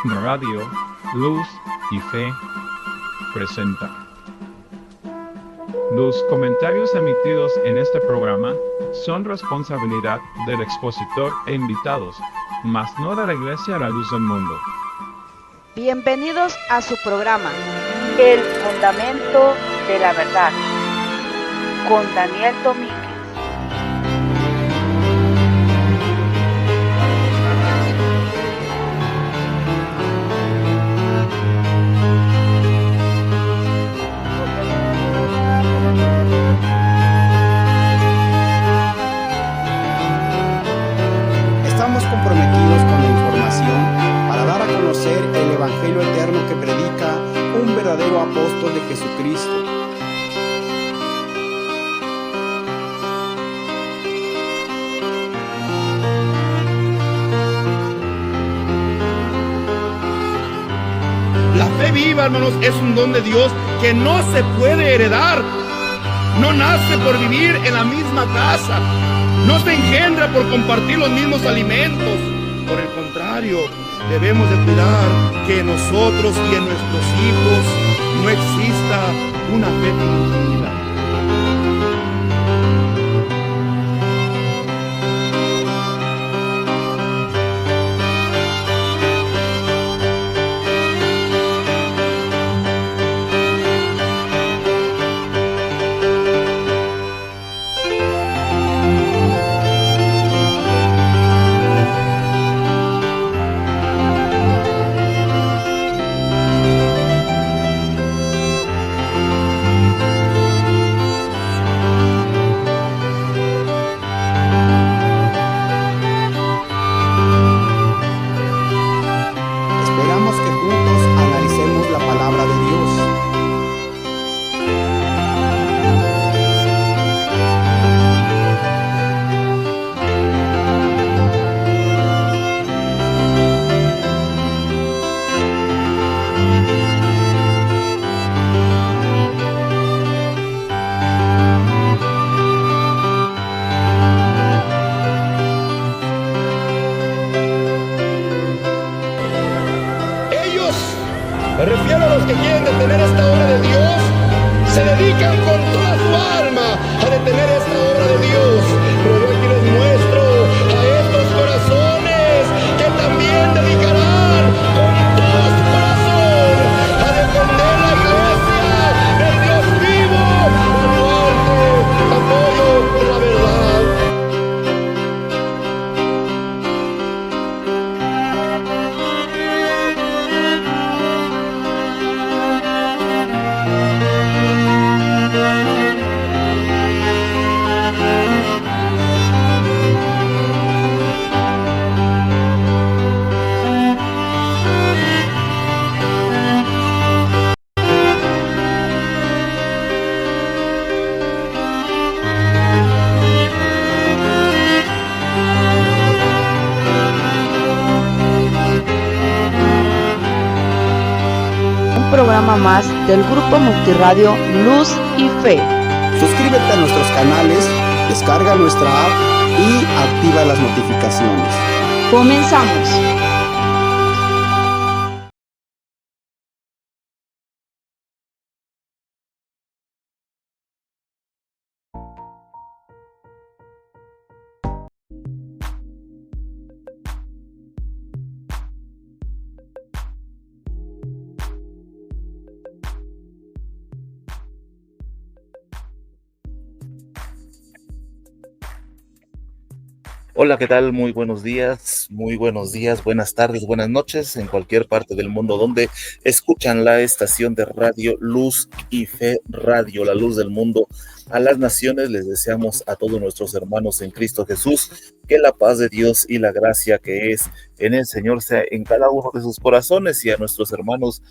Radio, Luz y Fe presenta. Los comentarios emitidos en este programa son responsabilidad del expositor e invitados, mas no de la Iglesia La Luz del Mundo. Bienvenidos a su programa, El Fundamento de la Verdad, con Daniel Domínguez. Estamos comprometidos con la información para dar a conocer el Evangelio eterno que predica un verdadero apóstol de Jesucristo. La fe viva, hermanos, es un don de Dios que no se puede heredar. No nace por vivir en la misma casa. No se engendra por compartir los mismos alimentos. Por el contrario, debemos de cuidar que en nosotros y en nuestros hijos no exista una fe fingida. Esperamos que juntos analicemos la palabra de Dios. Ellos, me refiero a los que quieren detener esta obra de Dios, se dedican con toda su alma a detener esta obra de Dios. Pero yo aquí les muestro a estos corazones que también dedicarán con todo su corazón a defender la iglesia del Dios vivo, baluarte, apoyo de la verdad. Un programa más del Grupo Multiradio Luz y Fe. Suscríbete a nuestros canales, descarga nuestra app y activa las notificaciones. Comenzamos. Hola, ¿qué tal? Muy buenos días, buenas tardes, buenas noches, en cualquier parte del mundo donde escuchan la estación de radio Luz y Fe Radio, la luz del mundo a las naciones. Les deseamos a todos nuestros hermanos en Cristo Jesús que la paz de Dios y la gracia que es en el Señor sea en cada uno de sus corazones, y a nuestros hermanos,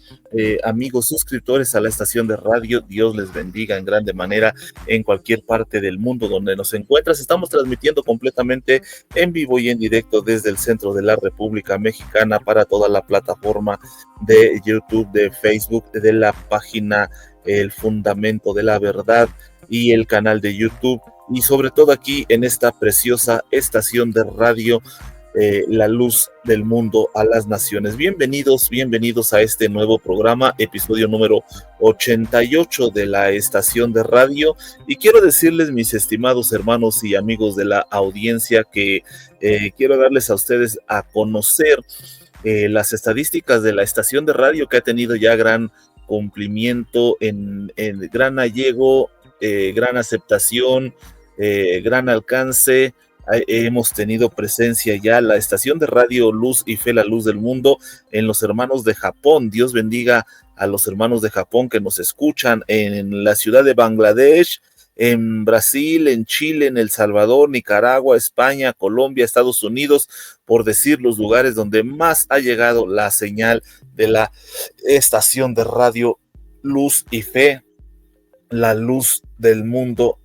amigos, suscriptores a la estación de radio, Dios les bendiga en grande manera en cualquier parte del mundo donde nos encuentras. Estamos transmitiendo completamente en vivo y en directo desde el centro de la República Mexicana para toda la plataforma de YouTube, de Facebook, de la página El Fundamento de la Verdad y el canal de YouTube, y sobre todo aquí en esta preciosa estación de radio la luz del mundo a las naciones. Bienvenidos a este nuevo programa, episodio número 88 de la estación de radio. Y quiero decirles, mis estimados hermanos y amigos de la audiencia, que quiero darles a ustedes a conocer las estadísticas de la estación de radio, que ha tenido ya gran cumplimiento, en gran allego, gran aceptación, gran alcance. Hemos tenido presencia ya la estación de radio Luz y Fe, la luz del mundo, en los hermanos de Japón. Dios bendiga a los hermanos de Japón que nos escuchan en la ciudad de Bangladesh, en Brasil, en Chile, en El Salvador, Nicaragua, España, Colombia, Estados Unidos, por decir los lugares donde más ha llegado la señal de la estación de radio Luz y Fe, la luz del mundo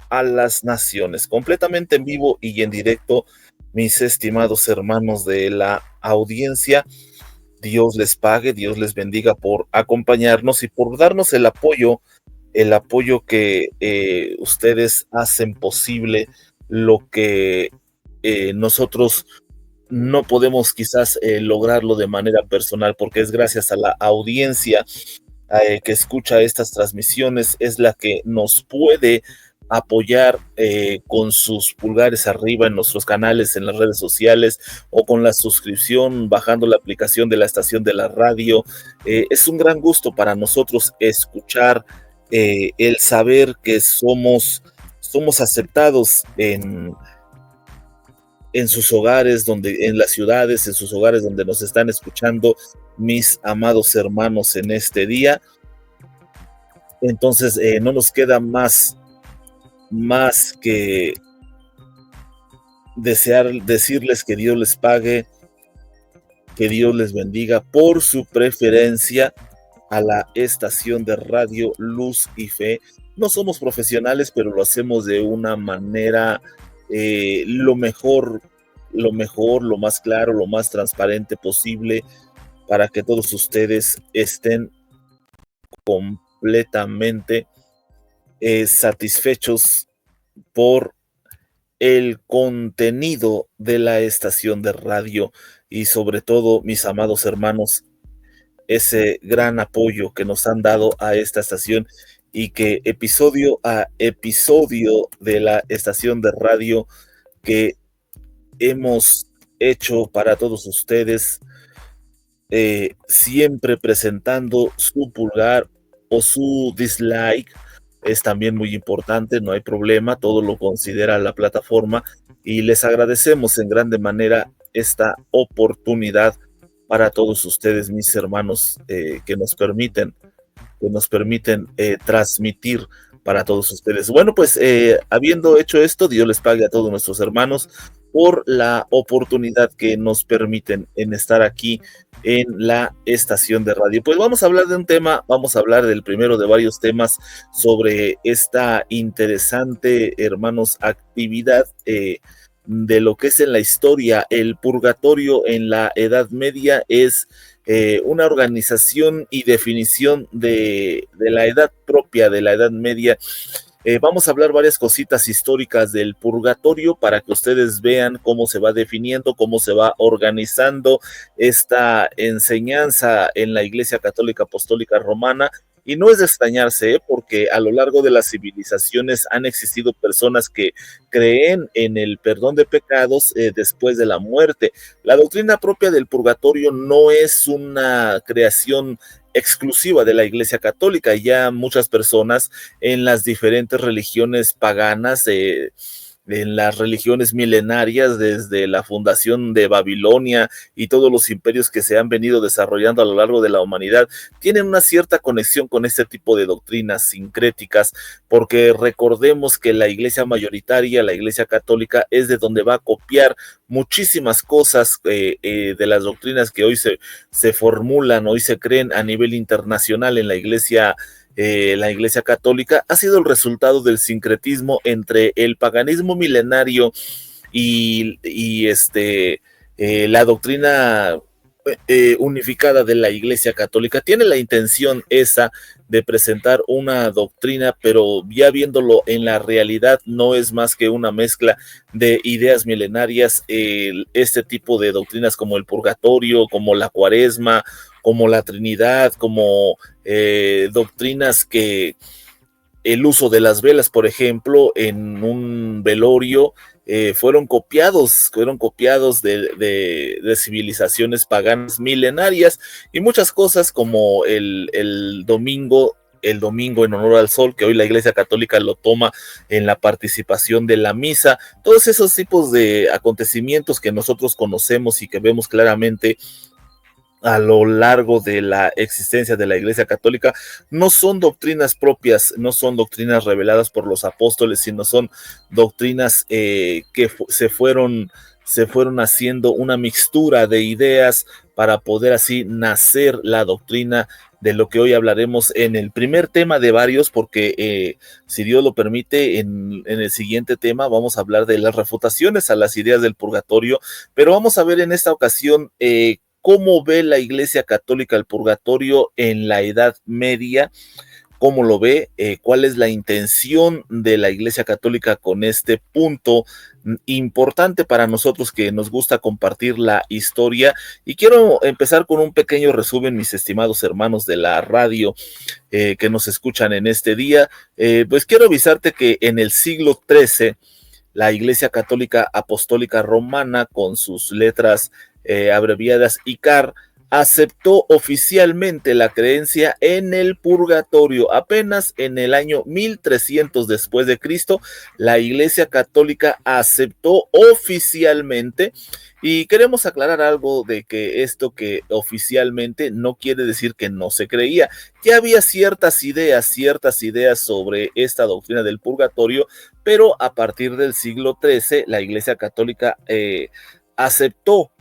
a las naciones, completamente en vivo y en directo, mis estimados hermanos de la audiencia. Dios les pague, Dios les bendiga por acompañarnos y por darnos el apoyo que ustedes hacen posible lo que nosotros no podemos quizás lograrlo de manera personal, porque es gracias a la audiencia que escucha estas transmisiones, es la que nos puede apoyar con sus pulgares arriba en nuestros canales, en las redes sociales, o con la suscripción, bajando la aplicación de la estación de la radio. Es un gran gusto para nosotros escuchar el saber que somos aceptados en sus hogares, en las ciudades, en sus hogares donde nos están escuchando, mis amados hermanos, en este día. Entonces no nos queda más que decirles que Dios les pague, que Dios les bendiga por su preferencia a la estación de radio Luz y Fe. No somos profesionales, pero lo hacemos de una manera lo mejor, lo más claro, lo más transparente posible, para que todos ustedes estén completamente satisfechos por el contenido de la estación de radio, y sobre todo, mis amados hermanos, ese gran apoyo que nos han dado a esta estación, y que episodio a episodio de la estación de radio que hemos hecho para todos ustedes, siempre presentando su pulgar o su dislike, es también muy importante, no hay problema, todo lo considera la plataforma, y les agradecemos en grande manera esta oportunidad para todos ustedes, mis hermanos, que nos permiten transmitir para todos ustedes. Bueno, pues habiendo hecho esto, Dios les pague a todos nuestros hermanos por la oportunidad que nos permiten en estar aquí en la estación de radio. Pues vamos a hablar de un tema, vamos a hablar del primero de varios temas sobre esta interesante, hermanos, actividad de lo que es en la historia el purgatorio en la Edad Media. Es una organización y definición de la edad propia de la Edad Media. Vamos a hablar varias cositas históricas del purgatorio para que ustedes vean cómo se va definiendo, cómo se va organizando esta enseñanza en la Iglesia Católica Apostólica Romana. Y no es de extrañarse, porque a lo largo de las civilizaciones han existido personas que creen en el perdón de pecados después de la muerte. La doctrina propia del purgatorio no es una creación exclusiva de la Iglesia Católica. Ya muchas personas en las diferentes religiones paganas, en las religiones milenarias, desde la fundación de Babilonia y todos los imperios que se han venido desarrollando a lo largo de la humanidad, tienen una cierta conexión con este tipo de doctrinas sincréticas, porque recordemos que la iglesia mayoritaria, la Iglesia Católica, es de donde va a copiar muchísimas cosas de las doctrinas que hoy se formulan, hoy se creen a nivel internacional en la Iglesia Católica. Ha sido el resultado del sincretismo entre el paganismo milenario y la doctrina unificada de la Iglesia Católica. Tiene la intención esa de presentar una doctrina, pero ya viéndolo en la realidad no es más que una mezcla de ideas milenarias, este tipo de doctrinas como el purgatorio, como la cuaresma, como la Trinidad, como doctrinas que el uso de las velas, por ejemplo, en un velorio, fueron copiados de civilizaciones paganas milenarias, y muchas cosas como el domingo en honor al sol, que hoy la Iglesia Católica lo toma en la participación de la misa. Todos esos tipos de acontecimientos que nosotros conocemos y que vemos claramente a lo largo de la existencia de la Iglesia Católica, no son doctrinas propias, no son doctrinas reveladas por los apóstoles, sino son doctrinas que se fueron haciendo una mixtura de ideas para poder así nacer la doctrina de lo que hoy hablaremos en el primer tema de varios, porque si Dios lo permite, en el siguiente tema vamos a hablar de las refutaciones a las ideas del purgatorio, pero vamos a ver en esta ocasión cómo ve la Iglesia Católica el purgatorio en la Edad Media, cómo lo ve, cuál es la intención de la Iglesia Católica con este punto importante para nosotros que nos gusta compartir la historia. Y quiero empezar con un pequeño resumen, mis estimados hermanos de la radio que nos escuchan en este día. Pues quiero avisarte que en el siglo XIII, la Iglesia Católica Apostólica Romana, con sus letras abreviadas ICAR, aceptó oficialmente la creencia en el purgatorio. Apenas en el año 1300 después de Cristo, la Iglesia Católica aceptó oficialmente, y queremos aclarar algo de que esto que oficialmente no quiere decir que no se creía. Ya había ciertas ideas sobre esta doctrina del purgatorio, pero a partir del siglo XIII la Iglesia Católica aceptó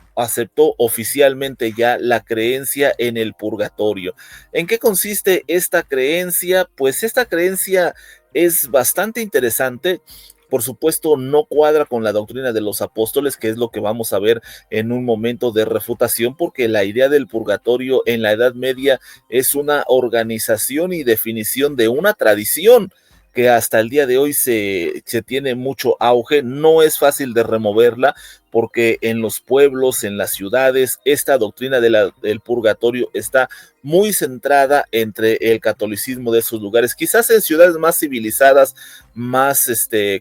oficialmente ya la creencia en el purgatorio. ¿En qué consiste esta creencia? Pues esta creencia es bastante interesante. Por supuesto, no cuadra con la doctrina de los apóstoles, que es lo que vamos a ver en un momento de refutación, porque la idea del purgatorio en la Edad Media es una organización y definición de una tradición que hasta el día de hoy se tiene mucho auge. No es fácil de removerla, porque en los pueblos, en las ciudades, esta doctrina del purgatorio está muy centrada entre el catolicismo de esos lugares. Quizás en ciudades más civilizadas, más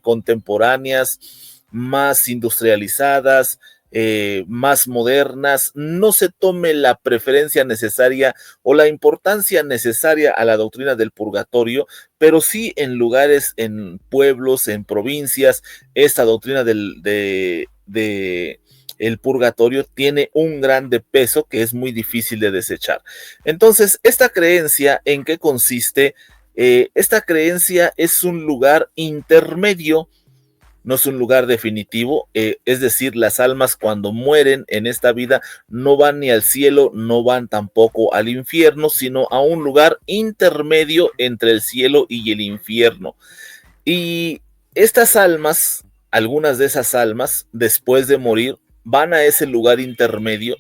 contemporáneas, más industrializadas, más modernas, no se tome la preferencia necesaria o la importancia necesaria a la doctrina del purgatorio, pero sí en lugares, en pueblos, en provincias, esta doctrina el purgatorio tiene un grande peso que es muy difícil de desechar. Entonces, esta creencia, ¿en qué consiste? Esta creencia es un lugar intermedio, no es un lugar definitivo, es decir, las almas cuando mueren en esta vida no van ni al cielo, no van tampoco al infierno, sino a un lugar intermedio entre el cielo y el infierno. Y estas almas, algunas de esas almas, después de morir, van a ese lugar intermedio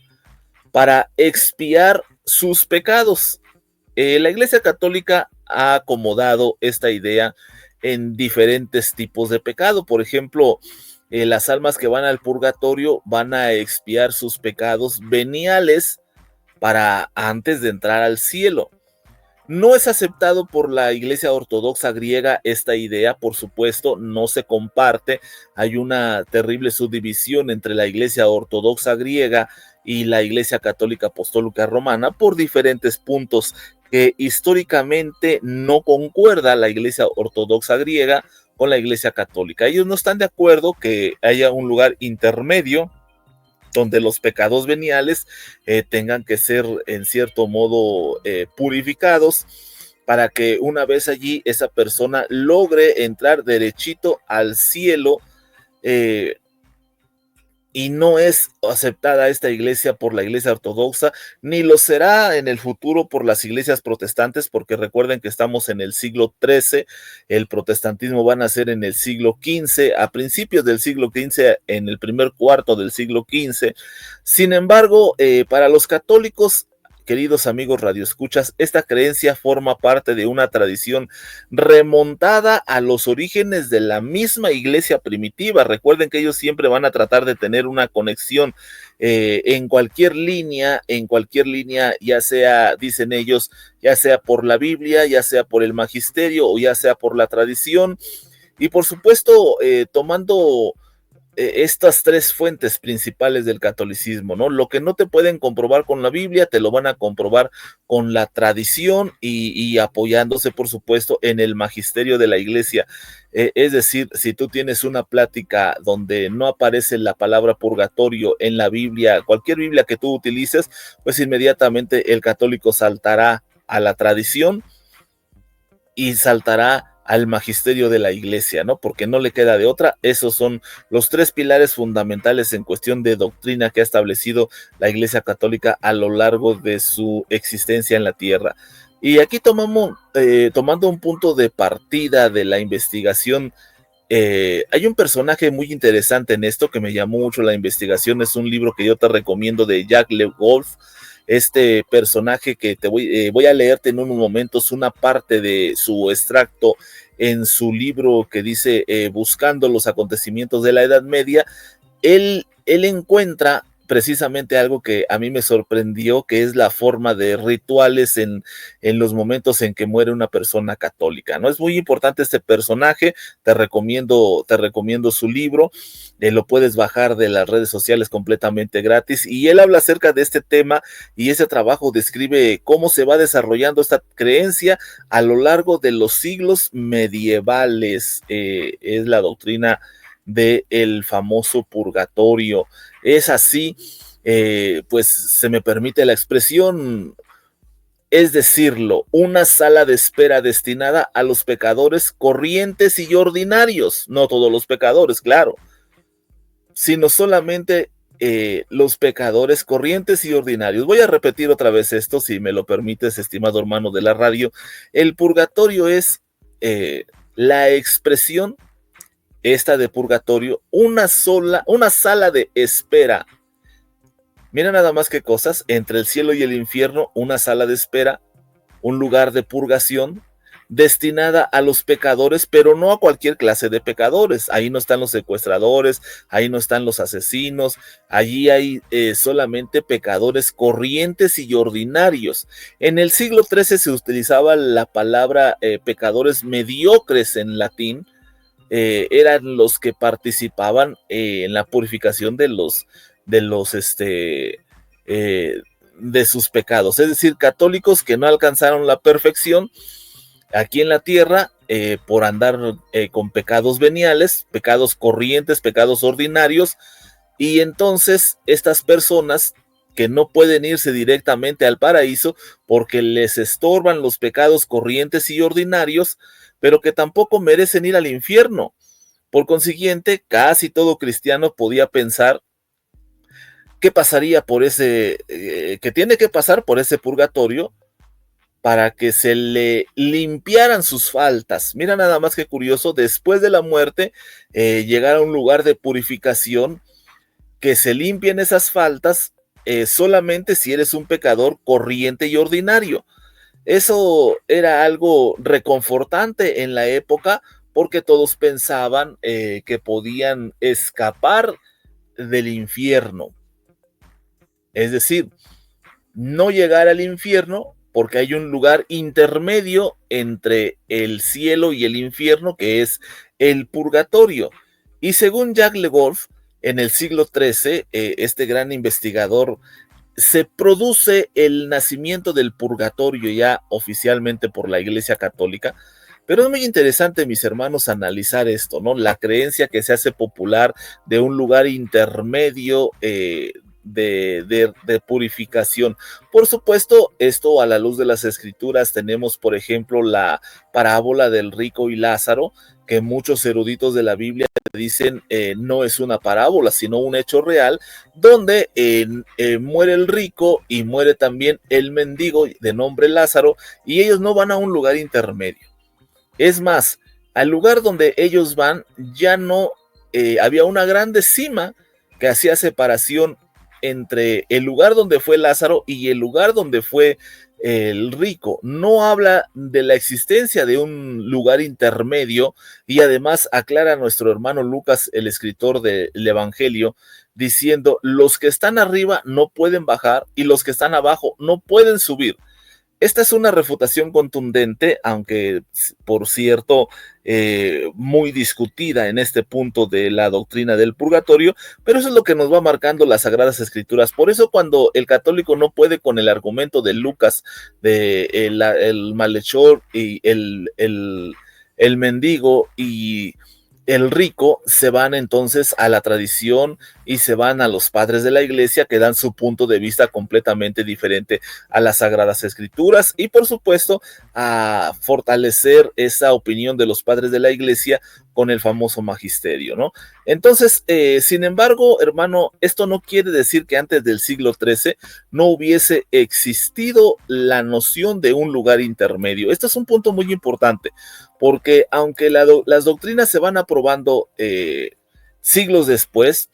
para expiar sus pecados. La Iglesia Católica ha acomodado esta idea en diferentes tipos de pecado. Por ejemplo, las almas que van al purgatorio van a expiar sus pecados veniales para antes de entrar al cielo. No es aceptado por la Iglesia Ortodoxa griega esta idea, por supuesto, no se comparte. Hay una terrible subdivisión entre la Iglesia Ortodoxa griega y la Iglesia Católica Apostólica Romana por diferentes puntos que históricamente no concuerda la Iglesia Ortodoxa griega con la Iglesia Católica. Ellos no están de acuerdo que haya un lugar intermedio donde los pecados veniales tengan que ser en cierto modo purificados, para que una vez allí esa persona logre entrar derechito al cielo y no es aceptada esta iglesia por la iglesia ortodoxa, ni lo será en el futuro por las iglesias protestantes, porque recuerden que estamos en el siglo XIII, el protestantismo va a nacer en el siglo XV, a principios del siglo XV, en el primer cuarto del siglo XV. Sin embargo, para los católicos, queridos amigos radioescuchas, esta creencia forma parte de una tradición remontada a los orígenes de la misma iglesia primitiva. Recuerden que ellos siempre van a tratar de tener una conexión en cualquier línea, ya sea, dicen ellos, ya sea por la Biblia, ya sea por el magisterio o ya sea por la tradición. Y por supuesto, tomando estas tres fuentes principales del catolicismo, ¿no? Lo que no te pueden comprobar con la Biblia, te lo van a comprobar con la tradición y apoyándose, por supuesto, en el magisterio de la iglesia. Es decir, si tú tienes una plática donde no aparece la palabra purgatorio en la Biblia, cualquier Biblia que tú utilices, pues inmediatamente el católico saltará a la tradición y saltará al magisterio de la iglesia, ¿no? Porque no le queda de otra. Esos son los tres pilares fundamentales en cuestión de doctrina que ha establecido la Iglesia Católica a lo largo de su existencia en la tierra. Y aquí tomando un punto de partida de la investigación, hay un personaje muy interesante en esto que me llamó mucho la investigación. Es un libro que yo te recomiendo de Jacques Le Goff. Este personaje que voy a leerte en unos momentos una parte de su extracto en su libro que dice Buscando los acontecimientos de la Edad Media. Él encuentra precisamente algo que a mí me sorprendió, que es la forma de rituales en los momentos en que muere una persona católica, ¿no? Es muy importante este personaje, te recomiendo su libro, lo puedes bajar de las redes sociales completamente gratis, y él habla acerca de este tema, y ese trabajo describe cómo se va desarrollando esta creencia a lo largo de los siglos medievales. Es la doctrina del famoso purgatorio. Es así, pues se me permite la expresión, es decirlo, una sala de espera destinada a los pecadores corrientes y ordinarios, no todos los pecadores, claro, sino solamente los pecadores corrientes y ordinarios. Voy a repetir otra vez esto, si me lo permites, estimado hermano de la radio. El purgatorio es la expresión esta de purgatorio, una sala de espera. Mira nada más qué cosas, entre el cielo y el infierno, una sala de espera, un lugar de purgación, destinada a los pecadores, pero no a cualquier clase de pecadores. Ahí no están los secuestradores, ahí no están los asesinos, allí hay solamente pecadores corrientes y ordinarios. En el siglo XIII se utilizaba la palabra pecadores mediocres en latín. Eran los que participaban en la purificación de sus pecados, es decir, católicos que no alcanzaron la perfección aquí en la tierra por andar con pecados veniales, pecados corrientes, pecados ordinarios, y entonces estas personas que no pueden irse directamente al paraíso porque les estorban los pecados corrientes y ordinarios, pero que tampoco merecen ir al infierno. Por consiguiente, casi todo cristiano podía pensar qué pasaría por que tiene que pasar por ese purgatorio para que se le limpiaran sus faltas. Mira nada más que curioso, después de la muerte, llegar a un lugar de purificación, que se limpien esas faltas solamente si eres un pecador corriente y ordinario. Eso era algo reconfortante en la época, porque todos pensaban que podían escapar del infierno. Es decir, no llegar al infierno, porque hay un lugar intermedio entre el cielo y el infierno, que es el purgatorio. Y según Jacques Le Goff, en el siglo XIII, este gran investigador, se produce el nacimiento del purgatorio ya oficialmente por la Iglesia Católica. Pero es muy interesante, mis hermanos, analizar esto, ¿no? La creencia que se hace popular de un lugar intermedio de purificación. Por supuesto, esto a la luz de las escrituras tenemos, por ejemplo, la parábola del rico y Lázaro, que muchos eruditos de la Biblia dicen no es una parábola, sino un hecho real, donde muere el rico y muere también el mendigo de nombre Lázaro, y ellos no van a un lugar intermedio. Es más, al lugar donde ellos van ya no había una grande cima que hacía separación entre el lugar donde fue Lázaro y el lugar donde fue el rico. No habla de la existencia de un lugar intermedio, y además aclara nuestro hermano Lucas, el escritor del Evangelio, diciendo: los que están arriba no pueden bajar y los que están abajo no pueden subir. Esta es una refutación contundente, aunque por cierto muy discutida en este punto de la doctrina del purgatorio, pero eso es lo que nos va marcando las Sagradas Escrituras. Por eso cuando el católico no puede con el argumento de Lucas, de el malhechor y el mendigo y el rico, se van entonces a la tradición y se van a los padres de la iglesia, que dan su punto de vista completamente diferente a las Sagradas Escrituras, y por supuesto a fortalecer esa opinión de los padres de la iglesia con el famoso magisterio, ¿no? Entonces, sin embargo, hermano, esto no quiere decir que antes del siglo XIII no hubiese existido la noción de un lugar intermedio. Esto es un punto muy importante, porque aunque las doctrinas se van aprobando siglos después,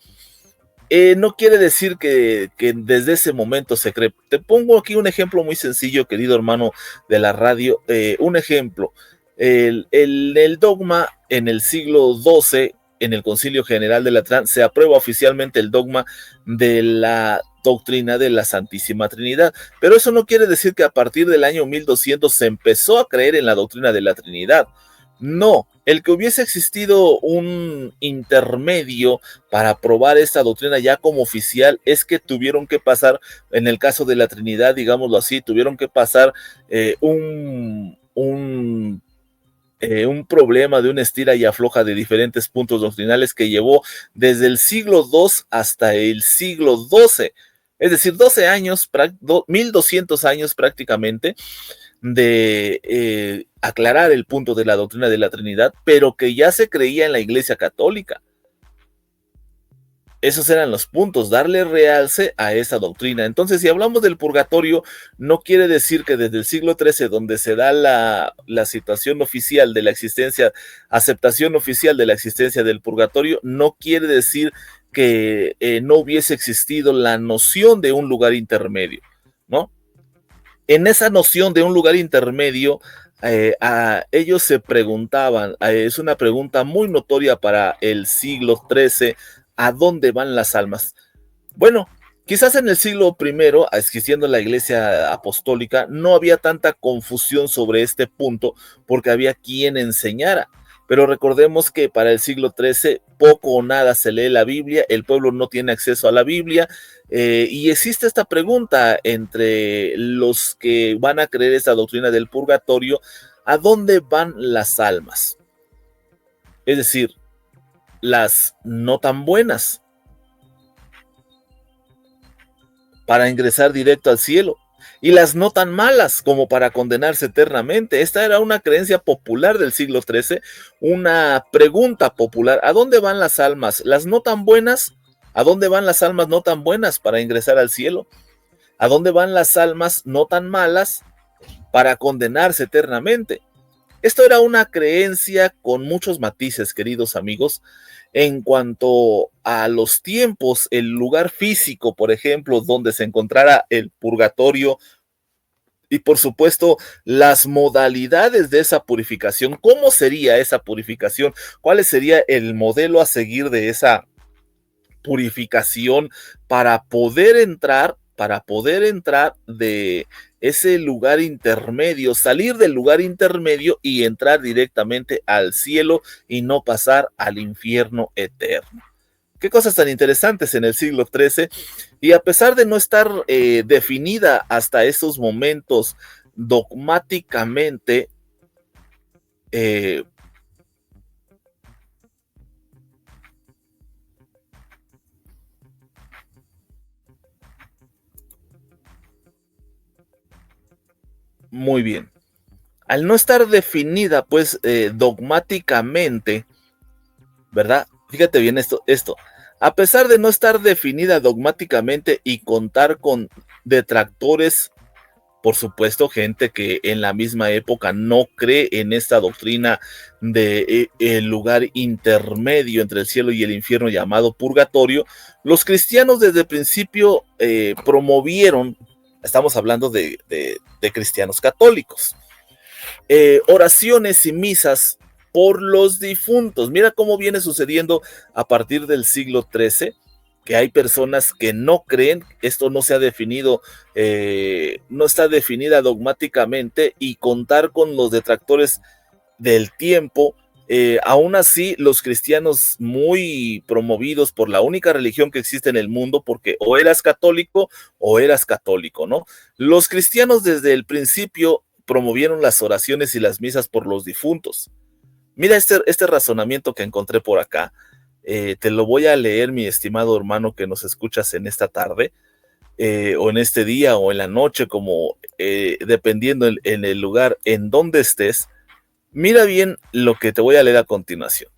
no quiere decir que desde ese momento se cree. Te pongo aquí un ejemplo muy sencillo, querido hermano de la radio. Un ejemplo, el dogma en el siglo XII, en el Concilio General de Latrán, se aprueba oficialmente el dogma de la doctrina de la Santísima Trinidad, pero eso no quiere decir que a partir del año 1200 se empezó a creer en la doctrina de la Trinidad. No, el que hubiese existido un intermedio para probar esta doctrina ya como oficial es que tuvieron que pasar, en el caso de la Trinidad, digámoslo así, tuvieron que pasar un problema de una estira y afloja de diferentes puntos doctrinales que llevó desde el siglo II hasta el siglo XII, es decir, 12 años, 1200 años prácticamente, de aclarar el punto de la doctrina de la Trinidad, pero que ya se creía en la Iglesia Católica. Esos eran los puntos, darle realce a esa doctrina. Entonces, si hablamos del purgatorio, no quiere decir que desde el siglo XIII, donde se da la situación oficial de la existencia, aceptación oficial de la existencia del purgatorio, no quiere decir que no hubiese existido la noción de un lugar intermedio, ¿no? En esa noción de un lugar intermedio, ellos se preguntaban, es una pregunta muy notoria para el siglo XIII, ¿a dónde van las almas? Bueno, quizás en el siglo I, existiendo la Iglesia Apostólica, no había tanta confusión sobre este punto porque había quien enseñara. Pero recordemos que para el siglo XIII poco o nada se lee la Biblia, el pueblo no tiene acceso a la Biblia, y existe esta pregunta entre los que van a creer esta doctrina del purgatorio: ¿a dónde van las almas? Es decir, las no tan buenas, para ingresar directo al cielo, y las no tan malas como para condenarse eternamente. Esta era una creencia popular del siglo XIII, una pregunta popular: ¿a dónde van las almas? ¿Las no tan buenas? ¿A dónde van las almas no tan buenas para ingresar al cielo? ¿A dónde van las almas no tan malas para condenarse eternamente? Esto era una creencia con muchos matices, queridos amigos, en cuanto a los tiempos, el lugar físico, por ejemplo, donde se encontrara el purgatorio, y por supuesto las modalidades de esa purificación. ¿Cómo sería esa purificación? ¿Cuál sería el modelo a seguir de esa purificación para poder entrar de ese lugar intermedio, salir del lugar intermedio y entrar directamente al cielo y no pasar al infierno eterno? Qué cosas tan interesantes en el siglo XIII, y a pesar de no estar definida hasta esos momentos dogmáticamente, Muy bien. Al no estar definida, pues, dogmáticamente, ¿verdad? Fíjate bien esto. A pesar de no estar definida dogmáticamente y contar con detractores, por supuesto, gente que en la misma época no cree en esta doctrina de el lugar intermedio entre el cielo y el infierno llamado purgatorio, los cristianos desde el principio promovieron, estamos hablando de cristianos católicos, oraciones y misas por los difuntos. Mira cómo viene sucediendo a partir del siglo XIII, que hay personas que no creen, esto no se ha definido, no está definida dogmáticamente, y contar con los detractores del tiempo. Aún así, los cristianos muy promovidos por la única religión que existe en el mundo, porque o eras católico, ¿no? Los cristianos desde el principio promovieron las oraciones y las misas por los difuntos. Mira este razonamiento que encontré por acá. Te lo voy a leer, mi estimado hermano que nos escuchas en esta tarde, o en este día, o en la noche, como dependiendo en el lugar en donde estés. Mira bien lo que te voy a leer a continuación.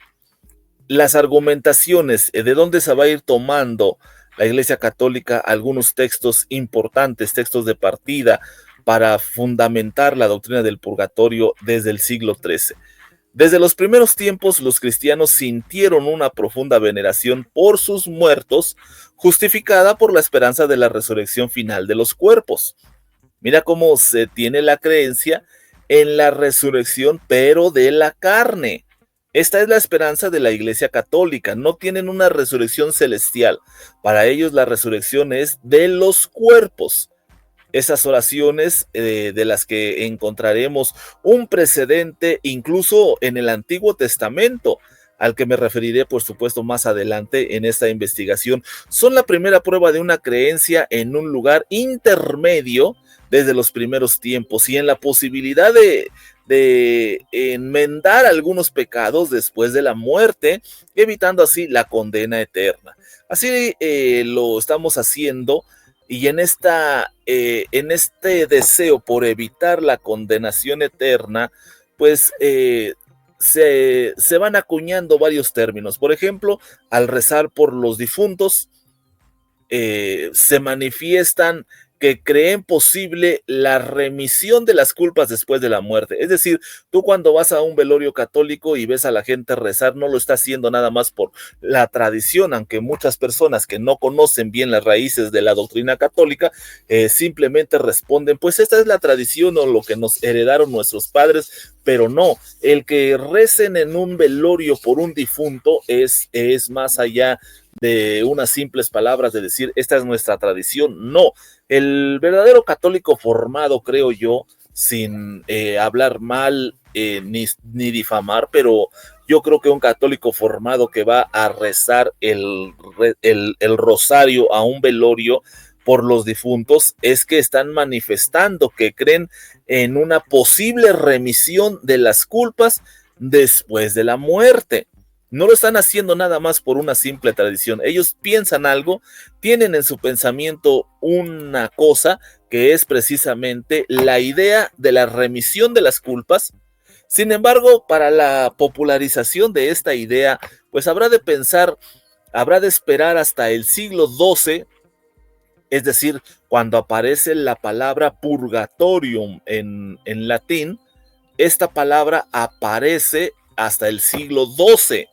Las argumentaciones de dónde se va a ir tomando la Iglesia Católica algunos textos importantes, textos de partida para fundamentar la doctrina del purgatorio desde el siglo XIII. Desde los primeros tiempos, los cristianos sintieron una profunda veneración por sus muertos, justificada por la esperanza de la resurrección final de los cuerpos. Mira cómo se tiene la creencia en la resurrección, pero de la carne. Esta es la esperanza de la Iglesia Católica. No tienen una resurrección celestial. Para ellos la resurrección es de los cuerpos. Esas oraciones de las que encontraremos un precedente incluso en el Antiguo Testamento, al que me referiré por supuesto más adelante en esta investigación, son la primera prueba de una creencia en un lugar intermedio desde los primeros tiempos y en la posibilidad de enmendar algunos pecados después de la muerte, evitando así la condena eterna. Así lo estamos haciendo. Y en este deseo por evitar la condenación eterna, pues se van acuñando varios términos. Por ejemplo, al rezar por los difuntos, se manifiestan que creen posible la remisión de las culpas después de la muerte. Es decir, tú cuando vas a un velorio católico y ves a la gente rezar, no lo está haciendo nada más por la tradición, aunque muchas personas que no conocen bien las raíces de la doctrina católica, simplemente responden, pues esta es la tradición o lo que nos heredaron nuestros padres, pero no, el que recen en un velorio por un difunto es más allá de unas simples palabras de decir, esta es nuestra tradición. No, el verdadero católico formado, creo yo, sin hablar mal ni difamar, pero yo creo que un católico formado que va a rezar el rosario a un velorio por los difuntos es que están manifestando que creen en una posible remisión de las culpas después de la muerte. No lo están haciendo nada más por una simple tradición. Ellos piensan algo, tienen en su pensamiento una cosa que es precisamente la idea de la remisión de las culpas. Sin embargo, para la popularización de esta idea, pues habrá de esperar hasta el siglo XII, es decir, cuando aparece la palabra purgatorium en latín. Esta palabra aparece hasta el siglo XII.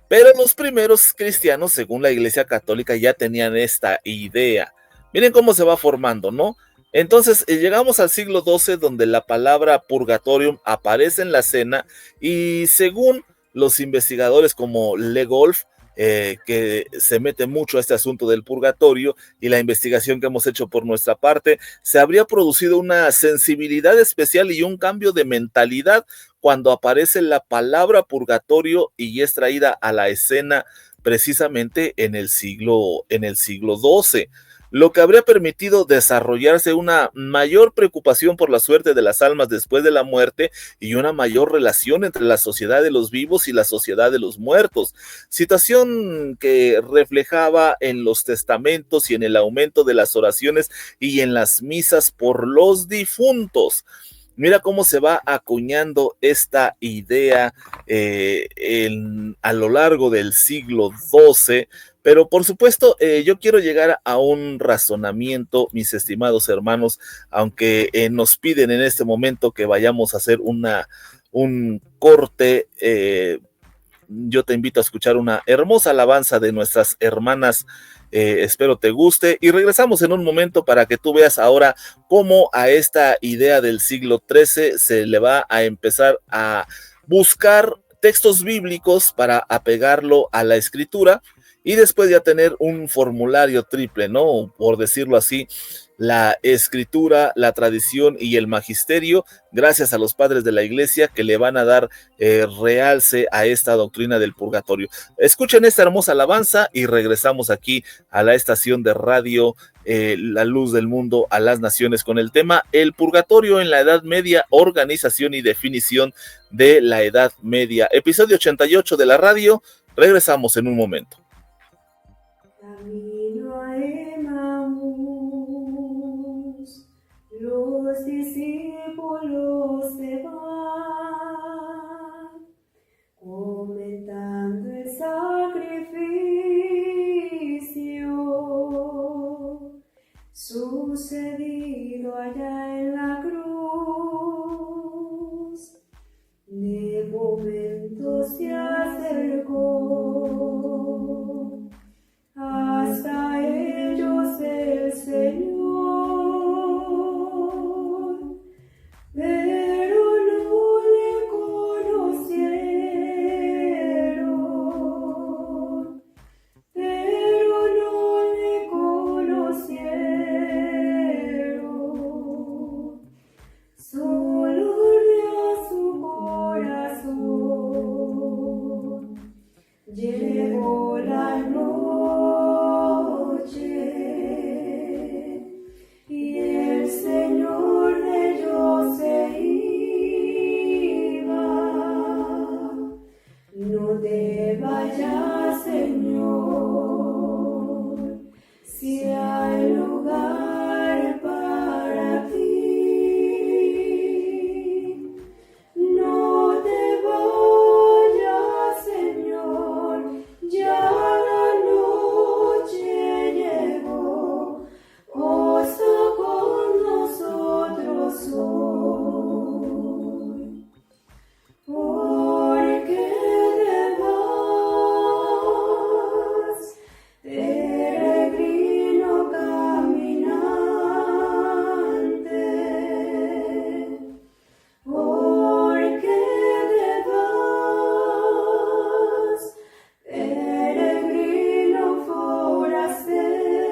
Pero los primeros cristianos, según la Iglesia Católica, ya tenían esta idea. Miren cómo se va formando, ¿no? Entonces llegamos al siglo XII, donde la palabra purgatorium aparece en la cena, y según los investigadores como Le Goff, que se mete mucho a este asunto del purgatorio, y la investigación que hemos hecho por nuestra parte, se habría producido una sensibilidad especial y un cambio de mentalidad cuando aparece la palabra purgatorio y es traída a la escena precisamente en el siglo XII. lo que habría permitido desarrollarse una mayor preocupación por la suerte de las almas después de la muerte y una mayor relación entre la sociedad de los vivos y la sociedad de los muertos, situación que reflejaba en los testamentos y en el aumento de las oraciones y en las misas por los difuntos. Mira cómo se va acuñando esta idea a lo largo del siglo XII, pero por supuesto yo quiero llegar a un razonamiento, mis estimados hermanos, aunque nos piden en este momento que vayamos a hacer un corte. Yo te invito a escuchar una hermosa alabanza de nuestras hermanas. Espero te guste y regresamos en un momento para que tú veas ahora cómo a esta idea del siglo XIII se le va a empezar a buscar textos bíblicos para apegarlo a la escritura y después ya tener un formulario triple, ¿no? Por decirlo así, la escritura, la tradición y el magisterio, gracias a los padres de la iglesia que le van a dar realce a esta doctrina del purgatorio. Escuchen esta hermosa alabanza y regresamos aquí a la estación de radio La Luz del Mundo a las Naciones con el tema El purgatorio en la Edad Media, organización y definición de la Edad Media. Episodio 88 de la radio. Regresamos en un momento. Camino a Emaús, los discípulos se van, comentando el sacrificio sucedido allá en la cruz. De momento se acercó hasta ellos el Señor, pero no le conocieron, solo ardió su corazón. Llegó la noche y el Señor de ellos se iba. No te vayas, Señor, si hay lugar para ti. No te vayas, Señor, ya la noche llegó, goza con nosotros hoy. Porque te vas, peregrino caminante, porque te vas, peregrino forastero,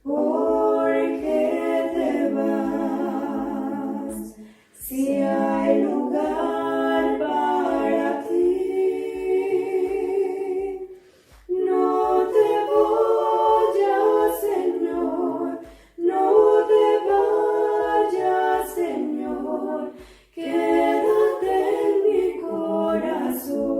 porque te vas, si hay lugar para ti. No te vayas, Señor, no te vayas, Señor, quédate en mi corazón.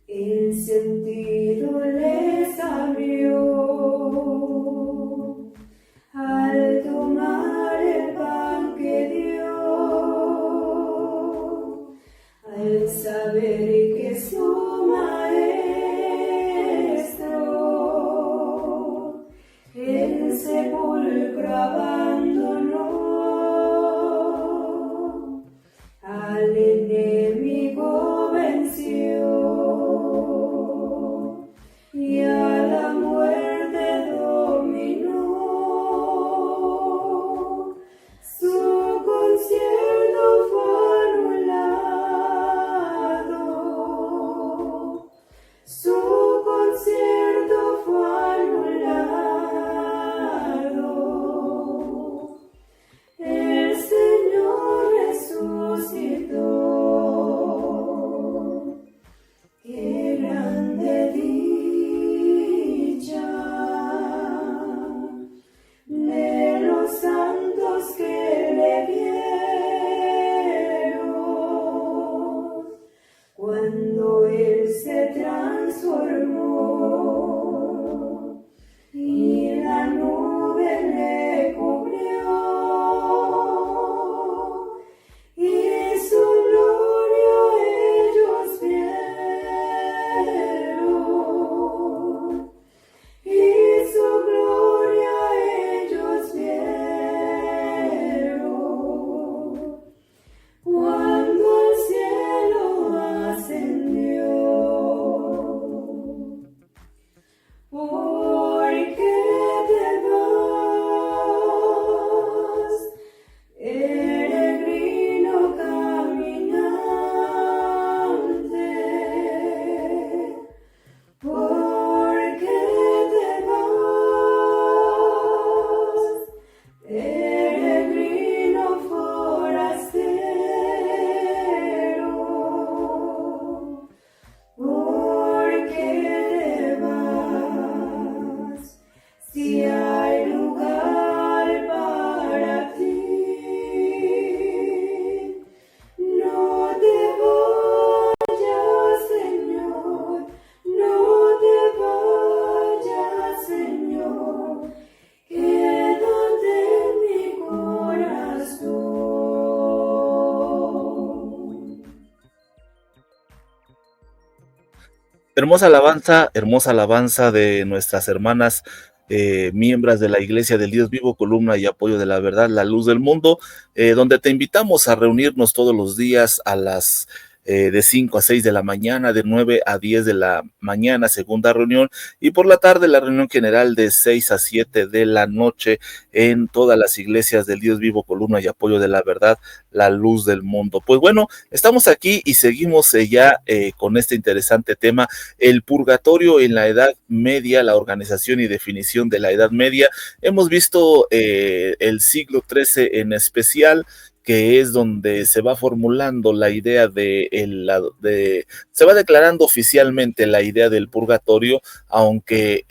El sentido les abrió al tomar el pan que dio, al saber que su maestro el sepulcro abandonó, al enemigo venció y a la muerte dominó. Su concierto fue anulado, su concierto fue anulado. hermosa alabanza de nuestras hermanas miembros de la Iglesia del Dios Vivo, columna y apoyo de la verdad, la luz del mundo, donde te invitamos a reunirnos todos los días a las de 5 a 6 de la mañana, de 9 a 10 de la mañana, segunda reunión, y por la tarde la reunión general de 6 a 7 de la noche en todas las iglesias del Dios Vivo, columna y apoyo de la verdad, la luz del mundo. Pues bueno, estamos aquí y seguimos ya con este interesante tema, el purgatorio en la Edad Media, la organización y definición de la Edad Media. Hemos visto el siglo XIII en especial, que es donde se va formulando la idea se va declarando oficialmente la idea del purgatorio, aunque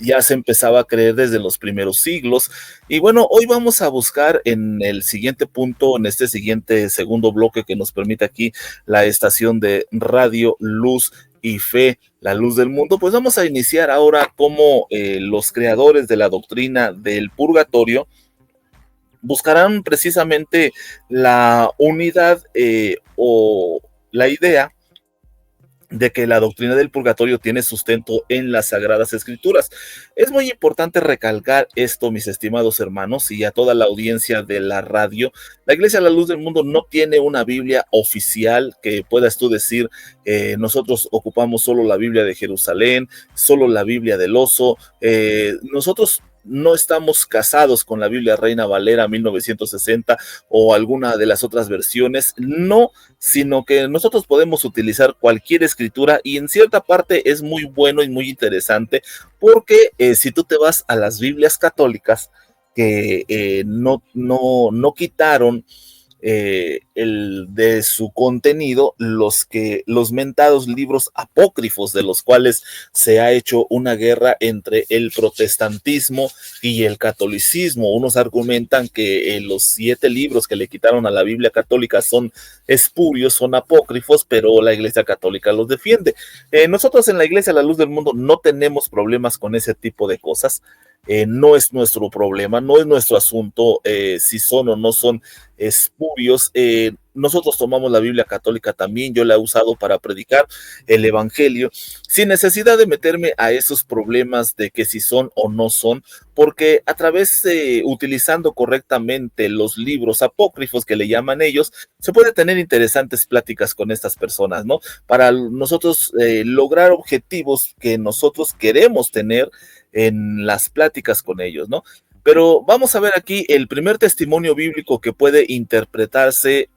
ya se empezaba a creer desde los primeros siglos. Y bueno, hoy vamos a buscar en el siguiente punto, en este siguiente segundo bloque que nos permite aquí la estación de Radio Luz y Fe, la luz del mundo, pues vamos a iniciar ahora cómo los creadores de la doctrina del purgatorio buscarán precisamente la unidad o la idea de que la doctrina del purgatorio tiene sustento en las Sagradas Escrituras. Es muy importante recalcar esto, mis estimados hermanos, y a toda la audiencia de la radio. La Iglesia La Luz del Mundo no tiene una Biblia oficial que puedas tú decir, nosotros ocupamos solo la Biblia de Jerusalén, solo la Biblia del Oso. Nosotros no estamos casados con la Biblia Reina Valera 1960 o alguna de las otras versiones, no, sino que nosotros podemos utilizar cualquier escritura, y en cierta parte es muy bueno y muy interesante, porque si tú te vas a las Biblias católicas que no quitaron de su contenido los mentados libros apócrifos, de los cuales se ha hecho una guerra entre el protestantismo y el catolicismo. Unos argumentan que los 7 libros que le quitaron a la Biblia católica son espurios, son apócrifos, pero la Iglesia católica los defiende. Nosotros en la Iglesia La Luz del Mundo no tenemos problemas con ese tipo de cosas. No es nuestro problema, no es nuestro asunto si son o no son espurios. Nosotros tomamos la Biblia católica también, yo la he usado para predicar el evangelio, sin necesidad de meterme a esos problemas de que si son o no son, porque a través utilizando correctamente los libros apócrifos que le llaman ellos, se puede tener interesantes pláticas con estas personas, ¿no? Para nosotros lograr objetivos que nosotros queremos tener en las pláticas con ellos, ¿no? Pero vamos a ver aquí el primer testimonio bíblico que puede interpretarse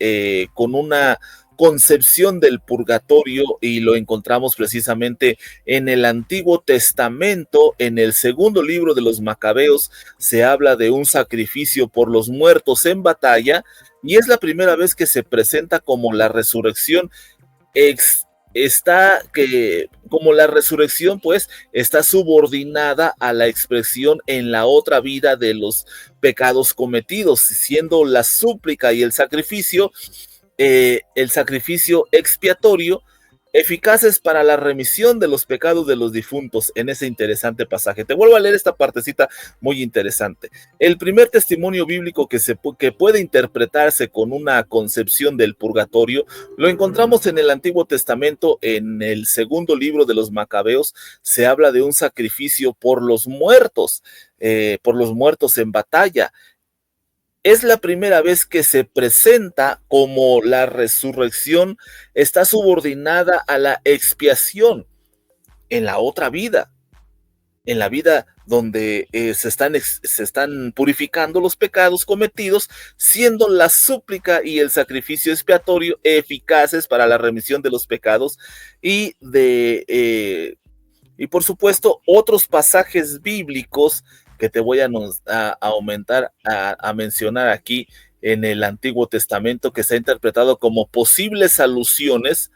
con una concepción del purgatorio, y lo encontramos precisamente en el Antiguo Testamento. En el segundo libro de los Macabeos se habla de un sacrificio por los muertos en batalla, y es la primera vez que se presenta como la resurrección como la resurrección pues está subordinada a la expresión en la otra vida de los pecados cometidos, siendo la súplica y el sacrificio expiatorio eficaces para la remisión de los pecados de los difuntos en ese interesante pasaje. Te vuelvo a leer esta partecita muy interesante. El primer testimonio bíblico que puede interpretarse con una concepción del purgatorio lo encontramos en el Antiguo Testamento. En el segundo libro de los Macabeos se habla de un sacrificio por los muertos en batalla. Es la primera vez que se presenta como la resurrección está subordinada a la expiación en la otra vida, en la vida donde se están purificando los pecados cometidos, siendo la súplica y el sacrificio expiatorio eficaces para la remisión de los pecados y por supuesto otros pasajes bíblicos que te voy a aumentar a mencionar aquí en el Antiguo Testamento, que se ha interpretado como posibles alusiones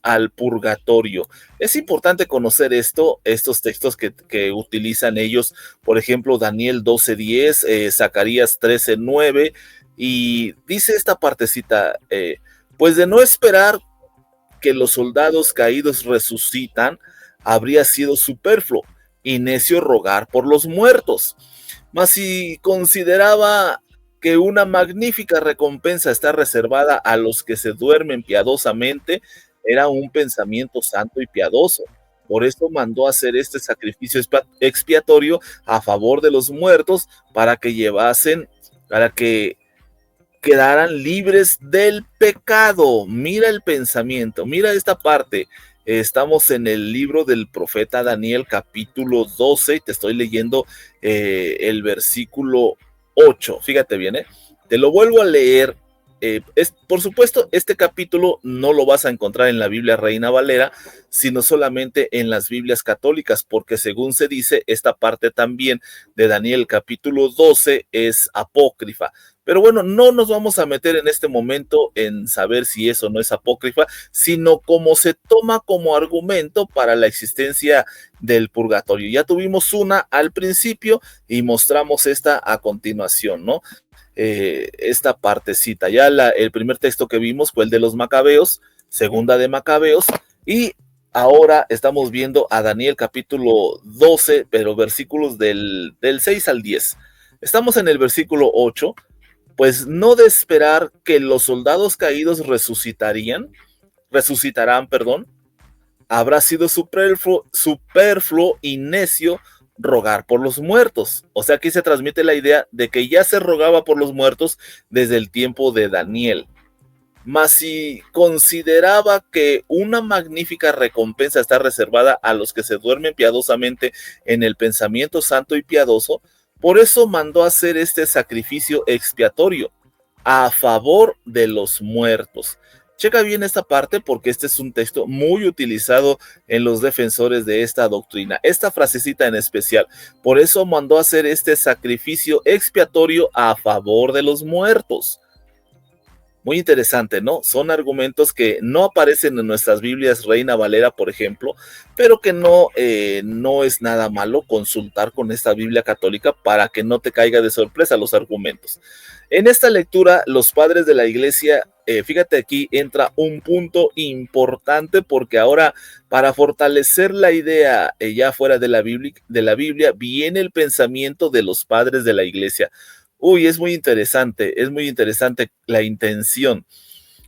al purgatorio. Es importante conocer estos textos que utilizan ellos, por ejemplo, Daniel 12:10, Zacarías 13:9, y dice esta partecita, pues de no esperar que los soldados caídos resucitan, habría sido superfluo y necio rogar por los muertos. Mas si consideraba que una magnífica recompensa está reservada a los que se duermen piadosamente, era un pensamiento santo y piadoso. Por eso mandó hacer este sacrificio expiatorio a favor de los muertos para que quedaran libres del pecado. Mira el pensamiento, mira esta parte. Estamos en el libro del profeta Daniel, capítulo 12, y te estoy leyendo el versículo 8. Fíjate bien, te lo vuelvo a leer. Por supuesto, este capítulo no lo vas a encontrar en la Biblia Reina Valera, sino solamente en las Biblias católicas, porque según se dice, esta parte también de Daniel capítulo 12 es apócrifa. Pero bueno, no nos vamos a meter en este momento en saber si eso no es apócrifa, sino cómo se toma como argumento para la existencia del purgatorio. Ya tuvimos una al principio y mostramos esta a continuación, ¿no? Esta partecita. Ya el primer texto que vimos fue el de los Macabeos, segunda de Macabeos, y ahora estamos viendo a Daniel capítulo 12, pero versículos del 6 al 10. Estamos en el versículo 8. Pues no de esperar que los soldados caídos resucitarán, habrá sido superfluo y necio rogar por los muertos. O sea, aquí se transmite la idea de que ya se rogaba por los muertos desde el tiempo de Daniel. Mas si consideraba que una magnífica recompensa está reservada a los que se duermen piadosamente en el pensamiento santo y piadoso, por eso mandó hacer este sacrificio expiatorio a favor de los muertos. Checa bien esta parte porque este es un texto muy utilizado en los defensores de esta doctrina. Esta frasecita en especial. Por eso mandó hacer este sacrificio expiatorio a favor de los muertos. Muy interesante, ¿no? Son argumentos que no aparecen en nuestras Biblias Reina Valera, por ejemplo, pero que no es nada malo consultar con esta Biblia católica para que no te caiga de sorpresa los argumentos. En esta lectura, los padres de la iglesia, fíjate aquí entra un punto importante porque ahora para fortalecer la idea ya fuera de la Biblia viene el pensamiento de los padres de la iglesia. Uy, es muy interesante la intención,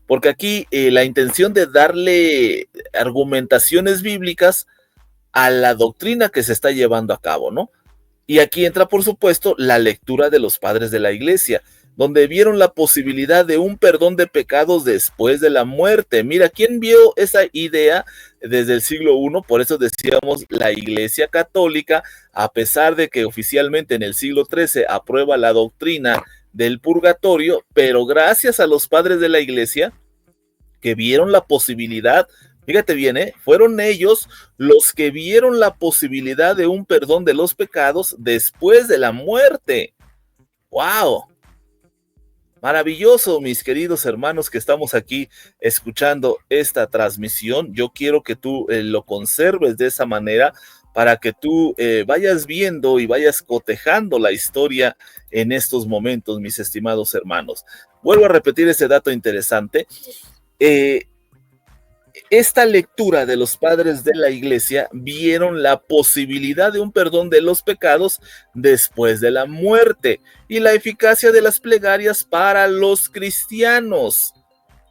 porque aquí la intención de darle argumentaciones bíblicas a la doctrina que se está llevando a cabo, ¿no? Y aquí entra, por supuesto, la lectura de los padres de la iglesia, donde vieron la posibilidad de un perdón de pecados después de la muerte. Mira, ¿quién vio esa idea desde el siglo I? Por eso decíamos la Iglesia Católica, a pesar de que oficialmente en el siglo XIII aprueba la doctrina del purgatorio, pero gracias a los padres de la Iglesia que vieron la posibilidad, fíjate bien, fueron ellos los que vieron la posibilidad de un perdón de los pecados después de la muerte. ¡Wow! Maravilloso, mis queridos hermanos que estamos aquí escuchando esta transmisión. Yo quiero que tú lo conserves de esa manera para que tú vayas viendo y vayas cotejando la historia en estos momentos, mis estimados hermanos. Vuelvo a repetir ese dato interesante. Esta lectura de los padres de la iglesia vieron la posibilidad de un perdón de los pecados después de la muerte y la eficacia de las plegarias para los cristianos,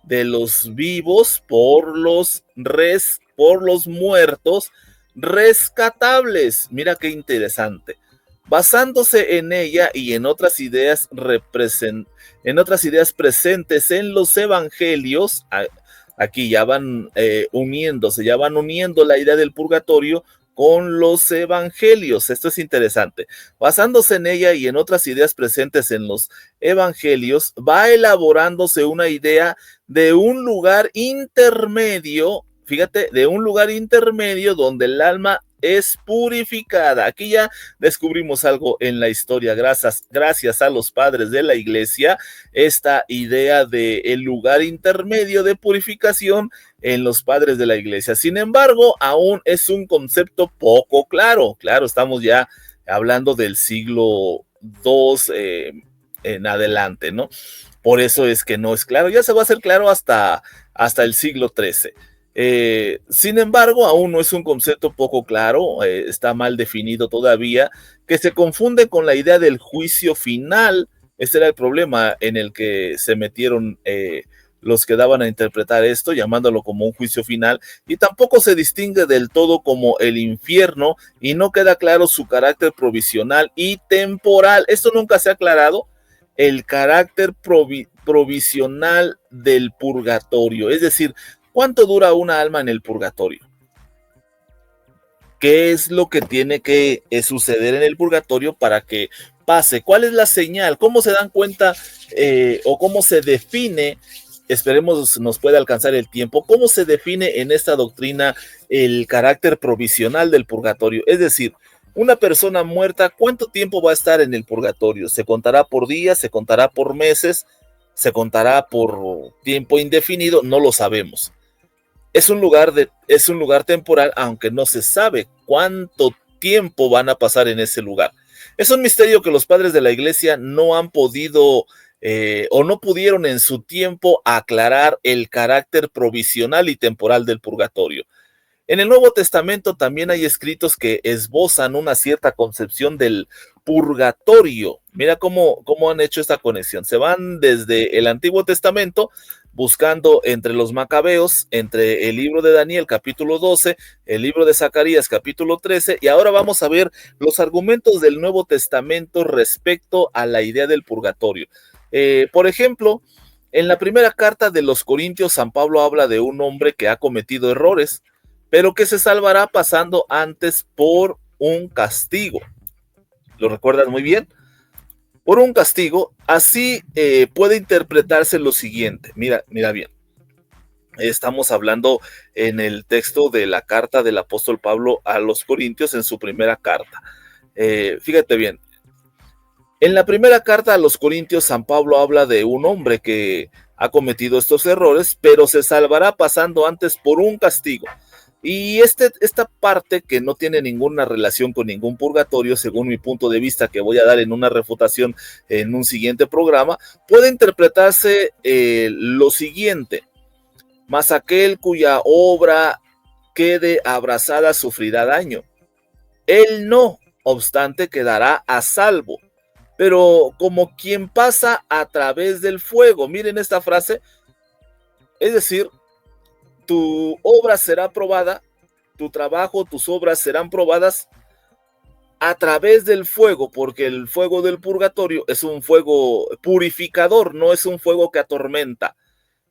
de los vivos por los muertos rescatables. Mira qué interesante. Basándose en ella y en otras ideas presentes en los evangelios, aquí ya van uniendo la idea del purgatorio con los evangelios. Esto es interesante. Basándose en ella y en otras ideas presentes en los evangelios, va elaborándose una idea de un lugar intermedio, fíjate, de un lugar intermedio donde el alma es purificada. Aquí ya descubrimos algo en la historia, gracias a los padres de la iglesia, esta idea de el lugar intermedio de purificación en los padres de la iglesia. Sin embargo, aún es un concepto poco claro. Claro, estamos ya hablando del siglo II en adelante, ¿no? Por eso es que no es claro. Ya se va a hacer claro hasta el siglo XIII. Sin embargo, aún no es un concepto poco claro, está mal definido todavía, que se confunde con la idea del juicio final. Este era el problema en el que se metieron los que daban a interpretar esto, llamándolo como un juicio final, y tampoco se distingue del todo como el infierno, y no queda claro su carácter provisional y temporal. Esto nunca se ha aclarado, el carácter provisional del purgatorio, es decir, ¿cuánto dura una alma en el purgatorio? ¿Qué es lo que tiene que suceder en el purgatorio para que pase? ¿Cuál es la señal? ¿Cómo se dan cuenta o cómo se define? Esperemos nos pueda alcanzar el tiempo. ¿Cómo se define en esta doctrina el carácter provisional del purgatorio? Es decir, una persona muerta, ¿cuánto tiempo va a estar en el purgatorio? ¿Se contará por días? ¿Se contará por meses? ¿Se contará por tiempo indefinido? No lo sabemos. Es un lugar temporal, aunque no se sabe cuánto tiempo van a pasar en ese lugar. Es un misterio que los padres de la iglesia no han podido o no pudieron en su tiempo aclarar el carácter provisional y temporal del purgatorio. En el Nuevo Testamento también hay escritos que esbozan una cierta concepción del purgatorio. Mira cómo han hecho esta conexión. Se van desde el Antiguo Testamento, buscando entre los macabeos, entre el libro de Daniel capítulo 12, el libro de Zacarías capítulo 13, y ahora vamos a ver los argumentos del Nuevo Testamento respecto a la idea del purgatorio. Por ejemplo, en la primera carta de los Corintios, San Pablo habla de un hombre que ha cometido errores, pero que se salvará pasando antes por un castigo. ¿Lo recuerdas muy bien? Por un castigo, así puede interpretarse lo siguiente. Mira bien. Estamos hablando en el texto de la carta del apóstol Pablo a los Corintios en su primera carta. Fíjate bien. En la primera carta a los Corintios, San Pablo habla de un hombre que ha cometido estos errores, pero se salvará pasando antes por un castigo. Y esta parte, que no tiene ninguna relación con ningún purgatorio, según mi punto de vista, que voy a dar en una refutación en un siguiente programa, puede interpretarse lo siguiente: mas aquel cuya obra quede abrazada sufrirá daño. Él no obstante quedará a salvo, pero como quien pasa a través del fuego. Miren esta frase, es decir, tu obra será probada, tu trabajo, tus obras serán probadas a través del fuego, porque el fuego del purgatorio es un fuego purificador, no es un fuego que atormenta.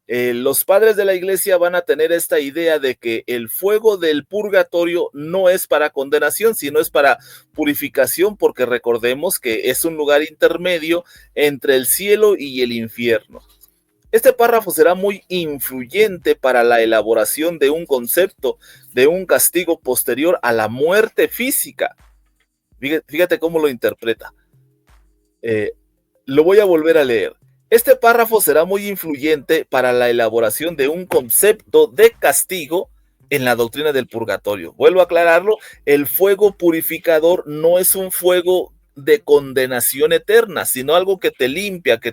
Los padres de la iglesia van a tener esta idea de que el fuego del purgatorio no es para condenación, sino es para purificación, porque recordemos que es un lugar intermedio entre el cielo y el infierno. Este párrafo será muy influyente para la elaboración de un concepto de un castigo posterior a la muerte física. Fíjate cómo lo interpreta. Lo voy a volver a leer. Este párrafo será muy influyente para la elaboración de un concepto de castigo en la doctrina del purgatorio. Vuelvo a aclararlo, el fuego purificador no es un fuego de condenación eterna, sino algo que te limpia, que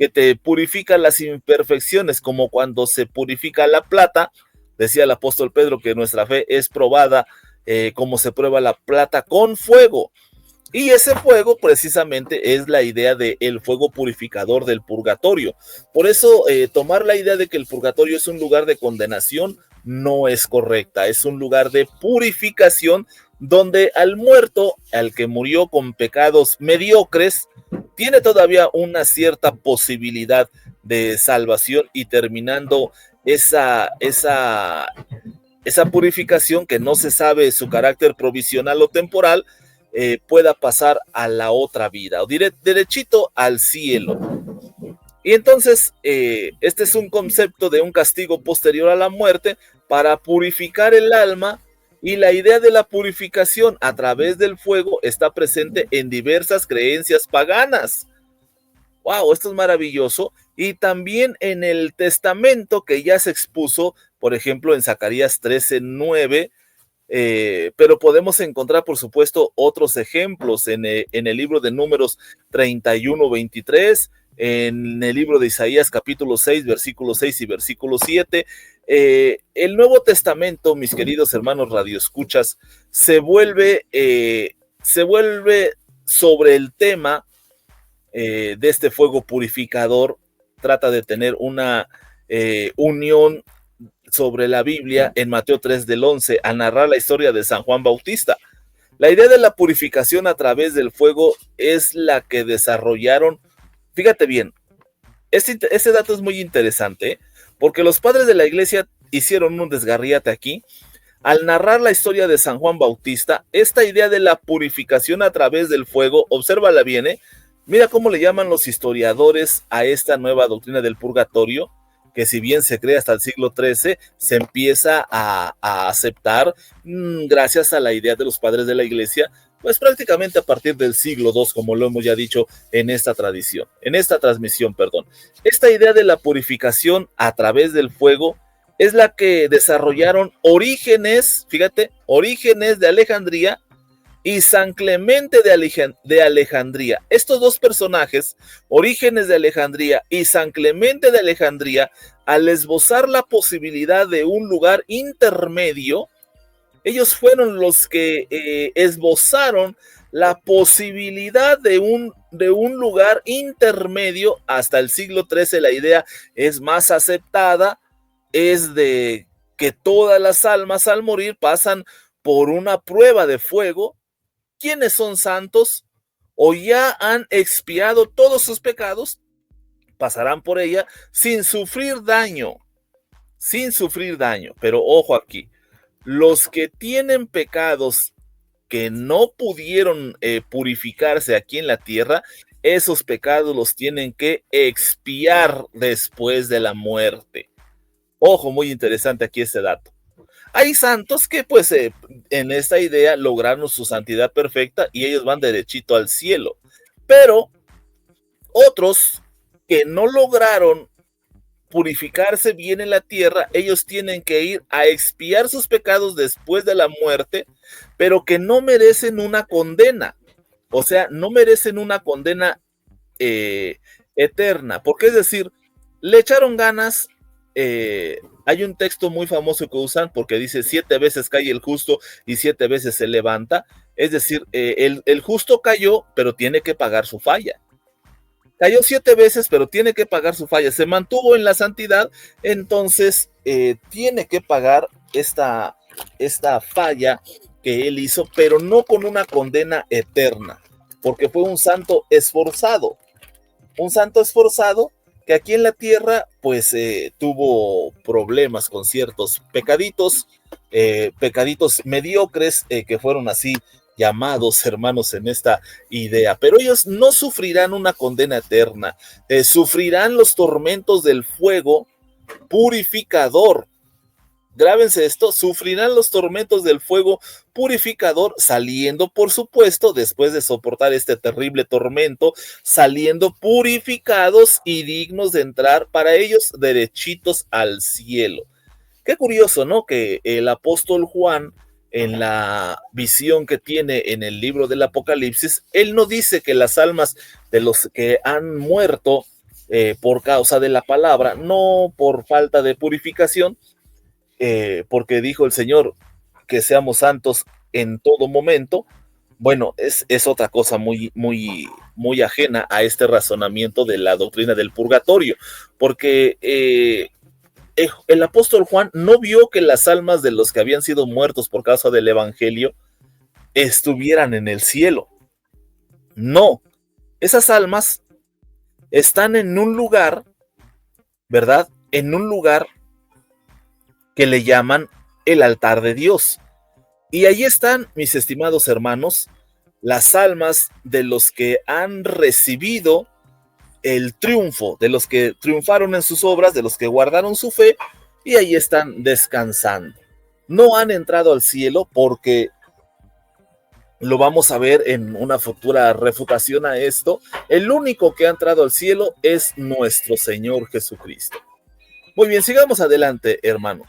te purifica las imperfecciones, como cuando se purifica la plata. Decía el apóstol Pedro que nuestra fe es probada como se prueba la plata con fuego. Y ese fuego precisamente es la idea del fuego purificador del purgatorio. Por eso tomar la idea de que el purgatorio es un lugar de condenación no es correcta, es un lugar de purificación donde al muerto, al que murió con pecados mediocres, tiene todavía una cierta posibilidad de salvación, y terminando esa purificación, que no se sabe su carácter provisional o temporal, pueda pasar a la otra vida o derechito al cielo. Y entonces este es un concepto de un castigo posterior a la muerte para purificar el alma, y la idea de la purificación a través del fuego está presente en diversas creencias paganas. ¡Wow! Esto es maravilloso. Y también en el testamento, que ya se expuso, por ejemplo, en Zacarías 13:9, pero podemos encontrar, por supuesto, otros ejemplos en el libro de Números 31:23, en el libro de Isaías capítulo 6, versículo 6 y versículo 7. El Nuevo Testamento, mis queridos hermanos radioescuchas, se vuelve sobre el tema de este fuego purificador. Trata de tener una unión sobre la Biblia en Mateo 3 del 11 al narrar la historia de San Juan Bautista. La idea de la purificación a través del fuego es la que desarrollaron. Fíjate bien, ese dato es muy interesante, porque los padres de la iglesia hicieron un desgarriate aquí. Al narrar la historia de San Juan Bautista, esta idea de la purificación a través del fuego, obsérvala bien, mira cómo le llaman los historiadores a esta nueva doctrina del purgatorio, que si bien se crea hasta el siglo XIII, se empieza a aceptar gracias a la idea de los padres de la iglesia, pues prácticamente a partir del siglo II, como lo hemos ya dicho en esta transmisión. Esta idea de la purificación a través del fuego es la que desarrollaron Orígenes, fíjate, Orígenes de Alejandría y San Clemente de Alejandría. Estos dos personajes, Orígenes de Alejandría y San Clemente de Alejandría, al esbozar la posibilidad de un lugar intermedio, ellos fueron los que esbozaron la posibilidad de un lugar intermedio. Hasta el siglo XIII la idea es más aceptada, es de que todas las almas al morir pasan por una prueba de fuego. ¿Quiénes son santos o ya han expiado todos sus pecados? Pasarán por ella sin sufrir daño. Pero ojo aquí, los que tienen pecados que no pudieron purificarse aquí en la tierra, esos pecados los tienen que expiar después de la muerte. Ojo, muy interesante aquí este dato. Hay santos que pues en esta idea lograron su santidad perfecta y ellos van derechito al cielo, pero otros que no lograron purificarse bien en la tierra, ellos tienen que ir a expiar sus pecados después de la muerte, pero que no merecen una condena, o sea, no merecen una condena eterna, porque es decir, le echaron ganas. Hay un texto muy famoso que usan porque dice 7 veces cae el justo y 7 veces se levanta, es decir, el justo cayó, pero tiene que pagar su falla. Cayó 7 veces, pero tiene que pagar su falla. Se mantuvo en la santidad, entonces tiene que pagar esta falla que él hizo, pero no con una condena eterna, porque fue un santo esforzado. Un santo esforzado que aquí en la tierra pues tuvo problemas con ciertos pecaditos mediocres que fueron así llamados, hermanos, en esta idea, pero ellos no sufrirán una condena eterna, sufrirán los tormentos del fuego purificador. Grábense esto, sufrirán los tormentos del fuego purificador, saliendo, por supuesto, después de soportar este terrible tormento, saliendo purificados y dignos de entrar para ellos derechitos al cielo. Qué curioso, ¿no? Que el apóstol Juan, en la visión que tiene en el libro del Apocalipsis, él no dice que las almas de los que han muerto por causa de la palabra, no por falta de purificación, porque dijo el Señor que seamos santos en todo momento. Bueno, es otra cosa muy, muy, muy ajena a este razonamiento de la doctrina del purgatorio, porque el apóstol Juan no vio que las almas de los que habían sido muertos por causa del evangelio estuvieran en el cielo. No, esas almas están en un lugar, ¿verdad? En un lugar que le llaman el altar de Dios. Y allí están, mis estimados hermanos, las almas de los que han recibido el triunfo, de los que triunfaron en sus obras, de los que guardaron su fe, y allí están descansando. No han entrado al cielo porque, lo vamos a ver en una futura refutación a esto, el único que ha entrado al cielo es nuestro Señor Jesucristo. Muy bien, sigamos adelante, hermano.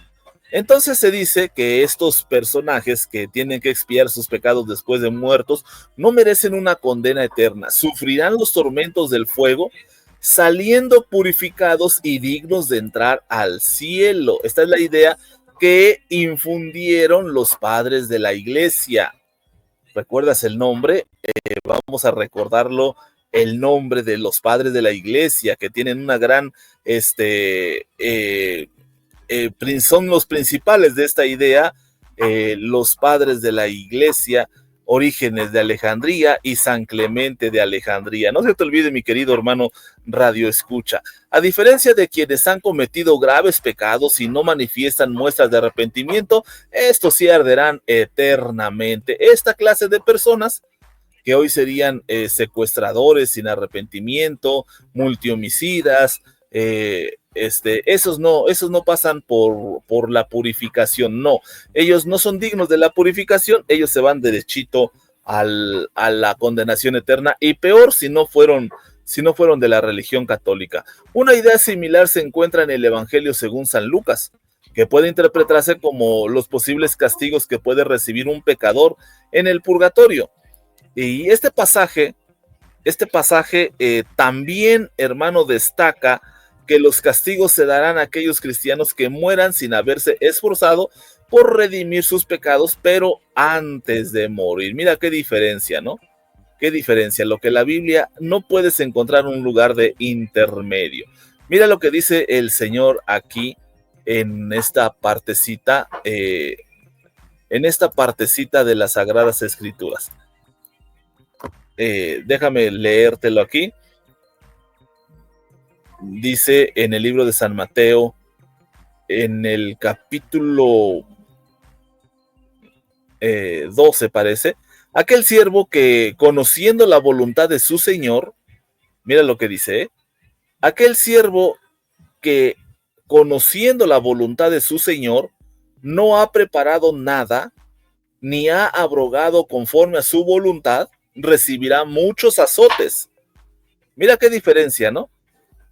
Entonces se dice que estos personajes que tienen que expiar sus pecados después de muertos no merecen una condena eterna, sufrirán los tormentos del fuego, saliendo purificados y dignos de entrar al cielo. Esta es la idea que infundieron los padres de la iglesia. ¿Recuerdas el nombre? Vamos a recordarlo el nombre de los padres de la iglesia, que tienen una gran, son los principales de esta idea, los padres de la iglesia, Orígenes de Alejandría y San Clemente de Alejandría. No se te olvide, mi querido hermano Radio Escucha, a diferencia de quienes han cometido graves pecados y no manifiestan muestras de arrepentimiento, estos sí arderán eternamente. Esta clase de personas, que hoy serían secuestradores sin arrepentimiento, multihomicidas, esos no pasan por la purificación, no. Ellos no son dignos de la purificación, ellos se van derechito a la condenación eterna, y peor si no fueron de la religión católica. Una idea similar se encuentra en el Evangelio según San Lucas, que puede interpretarse como los posibles castigos que puede recibir un pecador en el purgatorio. Y este pasaje también, hermano, destaca que los castigos se darán a aquellos cristianos que mueran sin haberse esforzado por redimir sus pecados, pero antes de morir. Mira qué diferencia, ¿no? Qué diferencia. Lo que la Biblia no puedes encontrar un lugar de intermedio. Mira lo que dice el Señor aquí en esta partecita, de las Sagradas Escrituras. Déjame leértelo aquí. Dice en el libro de San Mateo, en el capítulo 12 parece, aquel siervo que, conociendo la voluntad de su Señor, mira lo que dice, aquel siervo que, conociendo la voluntad de su Señor, no ha preparado nada, ni ha abrogado conforme a su voluntad, recibirá muchos azotes. Mira qué diferencia, ¿no?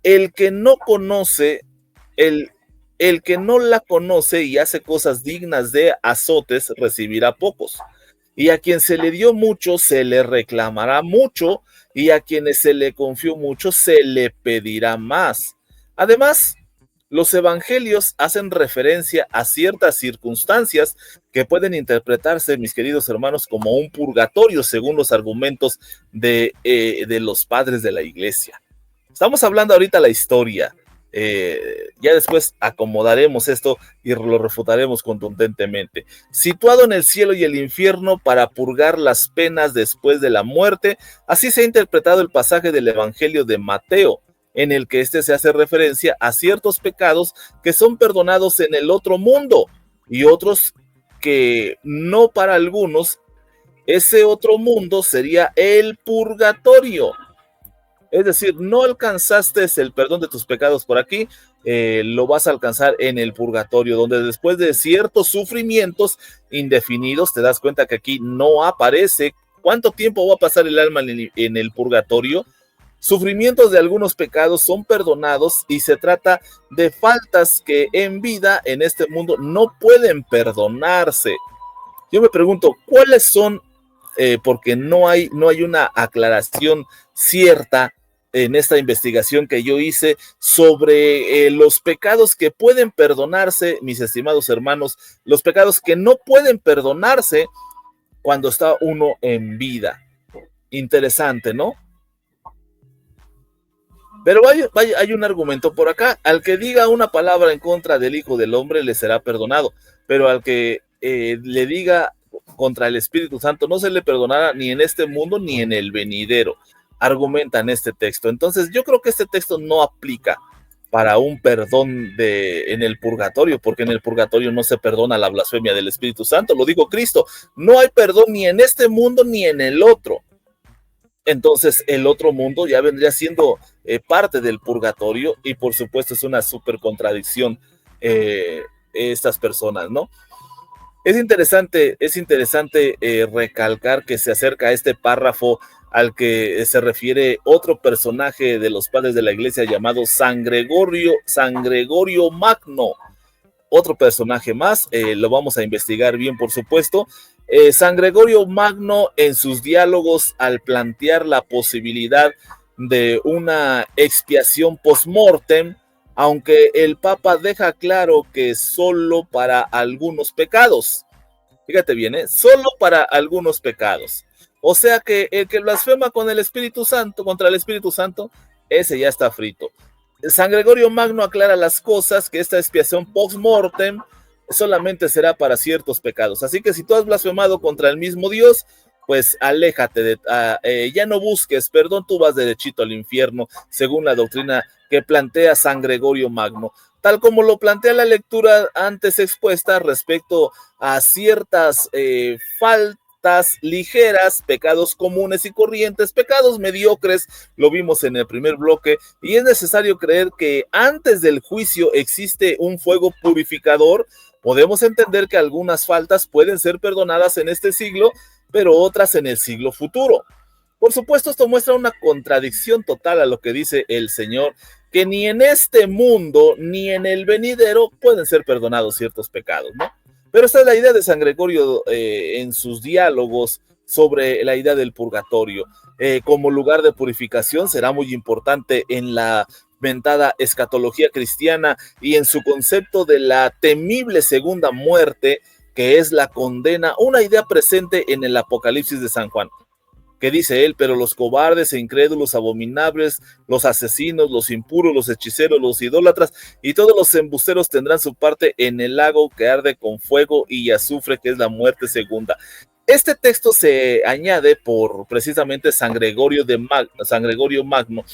El que no conoce, el que no la conoce y hace cosas dignas de azotes, recibirá pocos. Y a quien se le dio mucho, se le reclamará mucho, y a quienes se le confió mucho, se le pedirá más. Además, los evangelios hacen referencia a ciertas circunstancias que pueden interpretarse, mis queridos hermanos, como un purgatorio, según los argumentos de los padres de la iglesia. Estamos hablando ahorita la historia. Ya después acomodaremos esto y lo refutaremos contundentemente. Situado en el cielo y el infierno para purgar las penas después de la muerte, así se ha interpretado el pasaje del Evangelio de Mateo, en el que se hace referencia a ciertos pecados que son perdonados en el otro mundo, y otros que no. Para algunos, ese otro mundo sería el purgatorio. Es decir, no alcanzaste el perdón de tus pecados por aquí, lo vas a alcanzar en el purgatorio, donde después de ciertos sufrimientos indefinidos, te das cuenta que aquí no aparece cuánto tiempo va a pasar el alma en el purgatorio. Sufrimientos de algunos pecados son perdonados, y se trata de faltas que en vida, en este mundo, no pueden perdonarse. Yo me pregunto, ¿cuáles son? Porque no hay una aclaración cierta en esta investigación que yo hice sobre los pecados que pueden perdonarse, mis estimados hermanos, los pecados que no pueden perdonarse cuando está uno en vida. Interesante, ¿no? Pero hay un argumento por acá. Al que diga una palabra en contra del Hijo del Hombre le será perdonado, pero al que le diga contra el Espíritu Santo no se le perdonará ni en este mundo ni en el venidero. Argumentan este texto. Entonces yo creo que este texto no aplica para un perdón en el purgatorio, porque en el purgatorio no se perdona la blasfemia del Espíritu Santo. Lo dijo Cristo, no hay perdón ni en este mundo ni en el otro. Entonces el otro mundo ya vendría siendo parte del purgatorio, y por supuesto es una súper contradicción estas personas, ¿no? Es interesante recalcar que se acerca a este párrafo al que se refiere otro personaje de los padres de la iglesia llamado San Gregorio Magno. Otro personaje más, lo vamos a investigar bien, por supuesto. San Gregorio Magno, en sus diálogos, al plantear la posibilidad de una expiación post-mortem, aunque el Papa deja claro que solo para algunos pecados. Fíjate bien, solo para algunos pecados. O sea que el que blasfema con el Espíritu Santo, contra el Espíritu Santo, ese ya está frito. San Gregorio Magno aclara las cosas, que esta expiación post-mortem solamente será para ciertos pecados. Así que si tú has blasfemado contra el mismo Dios, pues aléjate, ya no busques perdón, tú vas derechito al infierno, según la doctrina que plantea San Gregorio Magno. Tal como lo plantea la lectura antes expuesta respecto a ciertas faltas ligeras, pecados comunes y corrientes, pecados mediocres, lo vimos en el primer bloque, y es necesario creer que antes del juicio existe un fuego purificador. Podemos entender que algunas faltas pueden ser perdonadas en este siglo, pero otras en el siglo futuro. Por supuesto, esto muestra una contradicción total a lo que dice el Señor, que ni en este mundo ni en el venidero pueden ser perdonados ciertos pecados, ¿no? Pero esta es la idea de San Gregorio en sus diálogos sobre la idea del purgatorio. Como lugar de purificación será muy importante en la mentada escatología cristiana y en su concepto de la temible segunda muerte, que es la condena, una idea presente en el Apocalipsis de San Juan, que dice él: pero los cobardes e incrédulos, abominables, los asesinos, los impuros, los hechiceros, los idólatras y todos los embusteros tendrán su parte en el lago que arde con fuego y azufre, que es la muerte segunda. Este texto se añade por precisamente San Gregorio Magno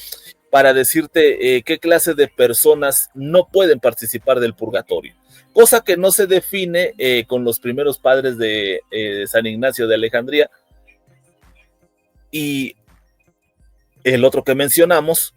para decirte qué clase de personas no pueden participar del purgatorio, cosa que no se define con los primeros padres de San Ignacio de Alejandría y el otro que mencionamos,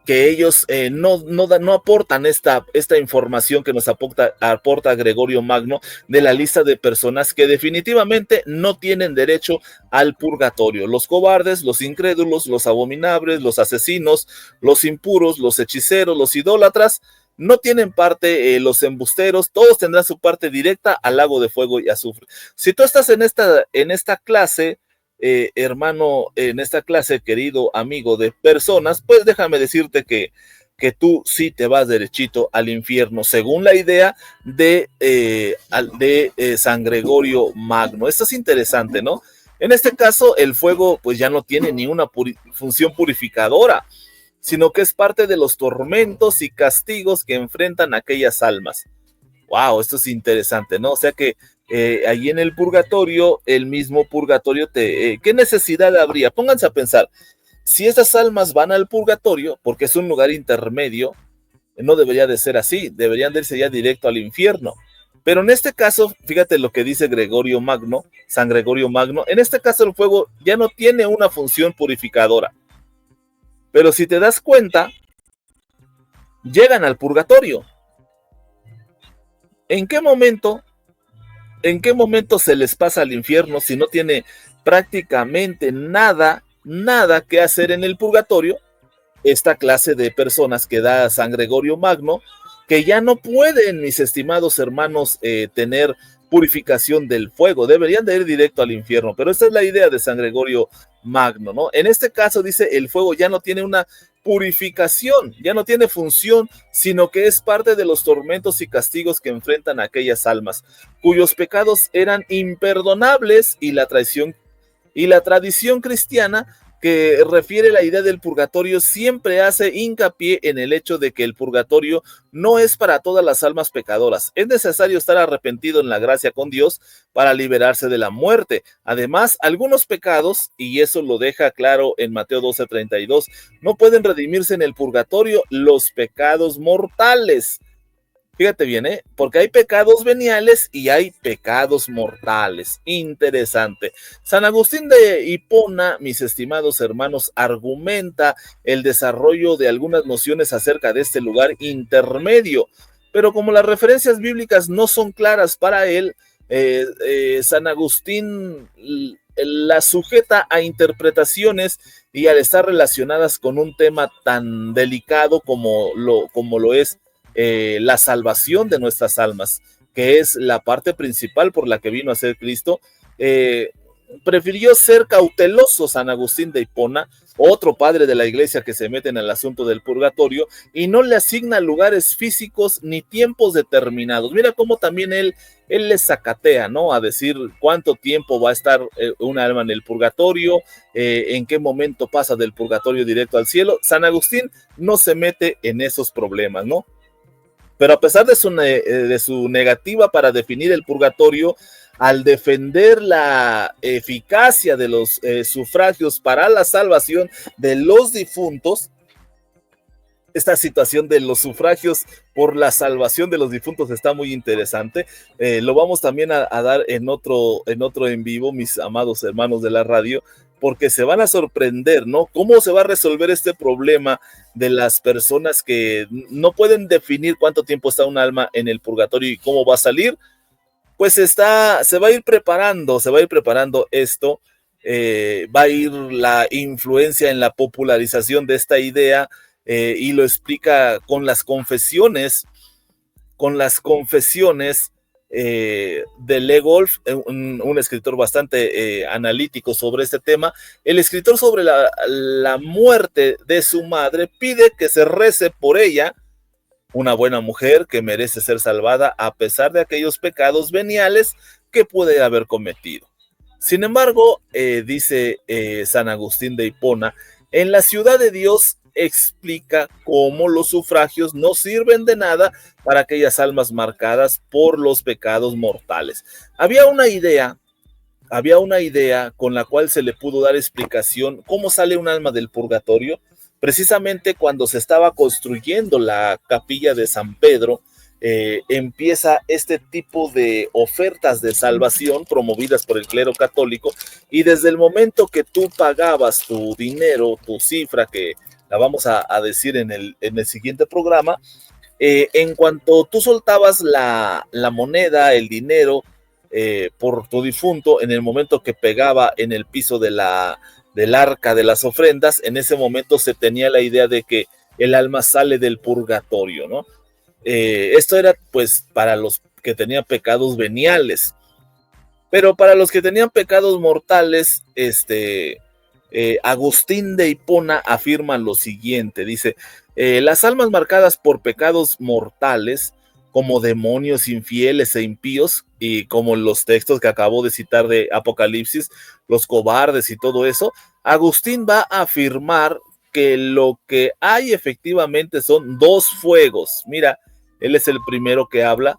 que ellos no aportan esta información que nos aporta Gregorio Magno de la lista de personas que definitivamente no tienen derecho al purgatorio: los cobardes, los incrédulos, los abominables, los asesinos, los impuros, los hechiceros, los idólatras. No tienen parte los embusteros, todos tendrán su parte directa al lago de fuego y azufre. Si tú estás en esta clase, hermano, en esta clase, querido amigo de personas, pues déjame decirte que tú sí te vas derechito al infierno, según la idea de San Gregorio Magno. Esto es interesante, ¿no? En este caso, el fuego pues ya no tiene ni una función purificadora, sino que es parte de los tormentos y castigos que enfrentan aquellas almas. Wow, esto es interesante, ¿no? O sea que allí en el purgatorio, el mismo purgatorio ¿qué necesidad habría? Pónganse a pensar, si estas almas van al purgatorio, porque es un lugar intermedio, no debería de ser así, deberían de irse ya directo al infierno. Pero en este caso, fíjate lo que dice Gregorio Magno, San Gregorio Magno, en este caso el fuego ya no tiene una función purificadora. Pero si te das cuenta, llegan al purgatorio. ¿En qué momento se les pasa al infierno si no tiene prácticamente nada que hacer en el purgatorio? Esta clase de personas que da San Gregorio Magno, que ya no pueden, mis estimados hermanos, tener purificación del fuego, deberían de ir directo al infierno. Pero esta es la idea de San Gregorio Magno, ¿no? En este caso dice, el fuego ya no tiene una purificación, ya no tiene función, sino que es parte de los tormentos y castigos que enfrentan a aquellas almas, cuyos pecados eran imperdonables, y la tradición cristiana que refiere la idea del purgatorio siempre hace hincapié en el hecho de que el purgatorio no es para todas las almas pecadoras. Es necesario estar arrepentido en la gracia con Dios para liberarse de la muerte. Además, algunos pecados, y eso lo deja claro en Mateo 12:32, no pueden redimirse en el purgatorio: los pecados mortales. Fíjate bien, porque hay pecados veniales y hay pecados mortales. Interesante. San Agustín de Hipona, mis estimados hermanos, argumenta el desarrollo de algunas nociones acerca de este lugar intermedio, pero como las referencias bíblicas no son claras para él, San Agustín la sujeta a interpretaciones, y al estar relacionadas con un tema tan delicado como lo es la salvación de nuestras almas, que es la parte principal por la que vino a ser Cristo, prefirió ser cauteloso San Agustín de Hipona, otro padre de la iglesia que se mete en el asunto del purgatorio, y no le asigna lugares físicos ni tiempos determinados. Mira cómo también él le sacatea, ¿no? A decir cuánto tiempo va a estar una alma en el purgatorio, en qué momento pasa del purgatorio directo al cielo. San Agustín no se mete en esos problemas, ¿no? Pero a pesar de su negativa para definir el purgatorio, al defender la eficacia de los sufragios para la salvación de los difuntos, esta situación de los sufragios por la salvación de los difuntos está muy interesante. Lo vamos también a dar en otro en vivo, mis amados hermanos de la radio, porque se van a sorprender, ¿no? ¿Cómo se va a resolver este problema de las personas que no pueden definir cuánto tiempo está un alma en el purgatorio y cómo va a salir? Pues se va a ir preparando esto, va a ir la influencia en la popularización de esta idea, y lo explica con las confesiones de Legolf, un escritor bastante analítico sobre este tema. El escritor sobre la muerte de su madre pide que se rece por ella, una buena mujer que merece ser salvada a pesar de aquellos pecados veniales que puede haber cometido. Sin embargo, dice San Agustín de Hipona, en la ciudad de Dios explica cómo los sufragios no sirven de nada para aquellas almas marcadas por los pecados mortales. Había una idea con la cual se le pudo dar explicación cómo sale un alma del purgatorio. Precisamente cuando se estaba construyendo la capilla de San Pedro, empieza este tipo de ofertas de salvación promovidas por el clero católico, y desde el momento que tú pagabas tu dinero, tu cifra, que la vamos a decir en el siguiente programa, en cuanto tú soltabas la moneda, el dinero por tu difunto, en el momento que pegaba en el piso del arca de las ofrendas, en ese momento se tenía la idea de que el alma sale del purgatorio, ¿no? Esto era pues para los que tenían pecados veniales, pero para los que tenían pecados mortales, Agustín de Hipona afirma lo siguiente, dice, las almas marcadas por pecados mortales, como demonios infieles e impíos, y como los textos que acabo de citar de Apocalipsis, los cobardes y todo eso, Agustín va a afirmar que lo que hay efectivamente son dos fuegos. Mira, él es el primero que habla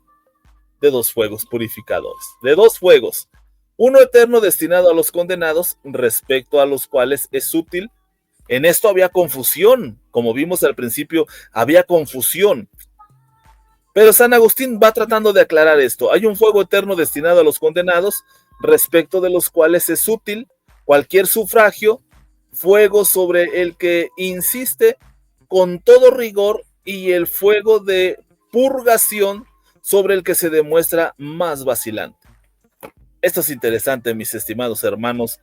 de dos fuegos purificadores, de dos fuegos. Uno eterno destinado a los condenados, respecto a los cuales es útil. En esto había confusión, como vimos al principio, había confusión. Pero San Agustín va tratando de aclarar esto. Hay un fuego eterno destinado a los condenados, respecto de los cuales es útil cualquier sufragio, fuego sobre el que insiste con todo rigor, y el fuego de purgación sobre el que se demuestra más vacilante. Esto es interesante, mis estimados hermanos.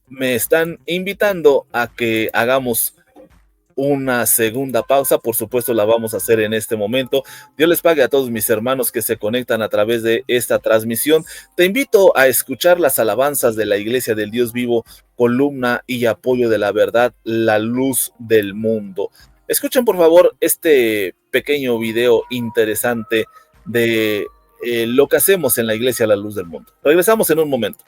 Me están invitando a que hagamos una segunda pausa. Por supuesto la vamos a hacer en este momento. Dios les pague a todos mis hermanos que se conectan a través de esta transmisión. Te invito a escuchar las alabanzas de la Iglesia del Dios Vivo, columna y apoyo de la verdad, la luz del mundo. Escuchen por favor este pequeño video interesante de lo que hacemos en la Iglesia La Luz del Mundo. Regresamos en un momento.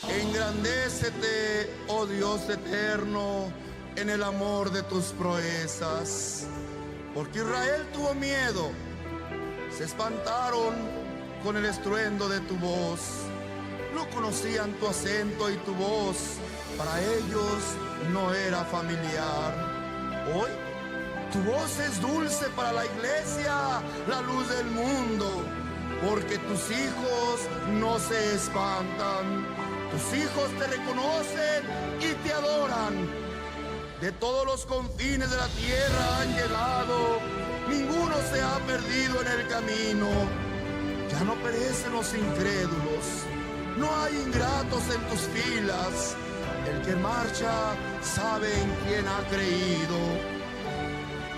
Engrandécete, oh Dios eterno, en el amor de tus proezas, porque Israel tuvo miedo, se espantaron con el estruendo de tu voz, no conocían tu acento y tu voz, para ellos no era familiar. Hoy tu voz es dulce para la Iglesia, la luz del mundo, porque tus hijos no se espantan, tus hijos te reconocen y te adoran. De todos los confines de la tierra han llegado, ninguno se ha perdido en el camino. Ya no perecen los incrédulos, no hay ingratos en tus filas. El que marcha sabe en quién ha creído.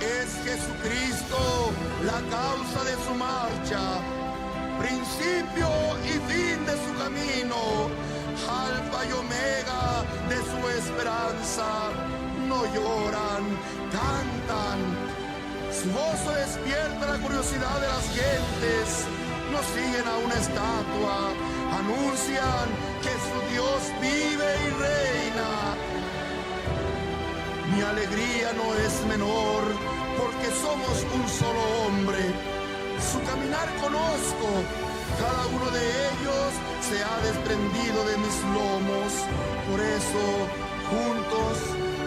Es Jesucristo la causa de su marcha. principio y fin de su camino, alfa y omega de su esperanza. No lloran, cantan. Su gozo despierta la curiosidad de las gentes. No siguen a una estatua, anuncian que su Dios vive y reina. Mi alegría no es menor, porque somos un solo hombre. Su caminar conozco, cada uno de ellos se ha desprendido de mis lomos. Por eso, juntos,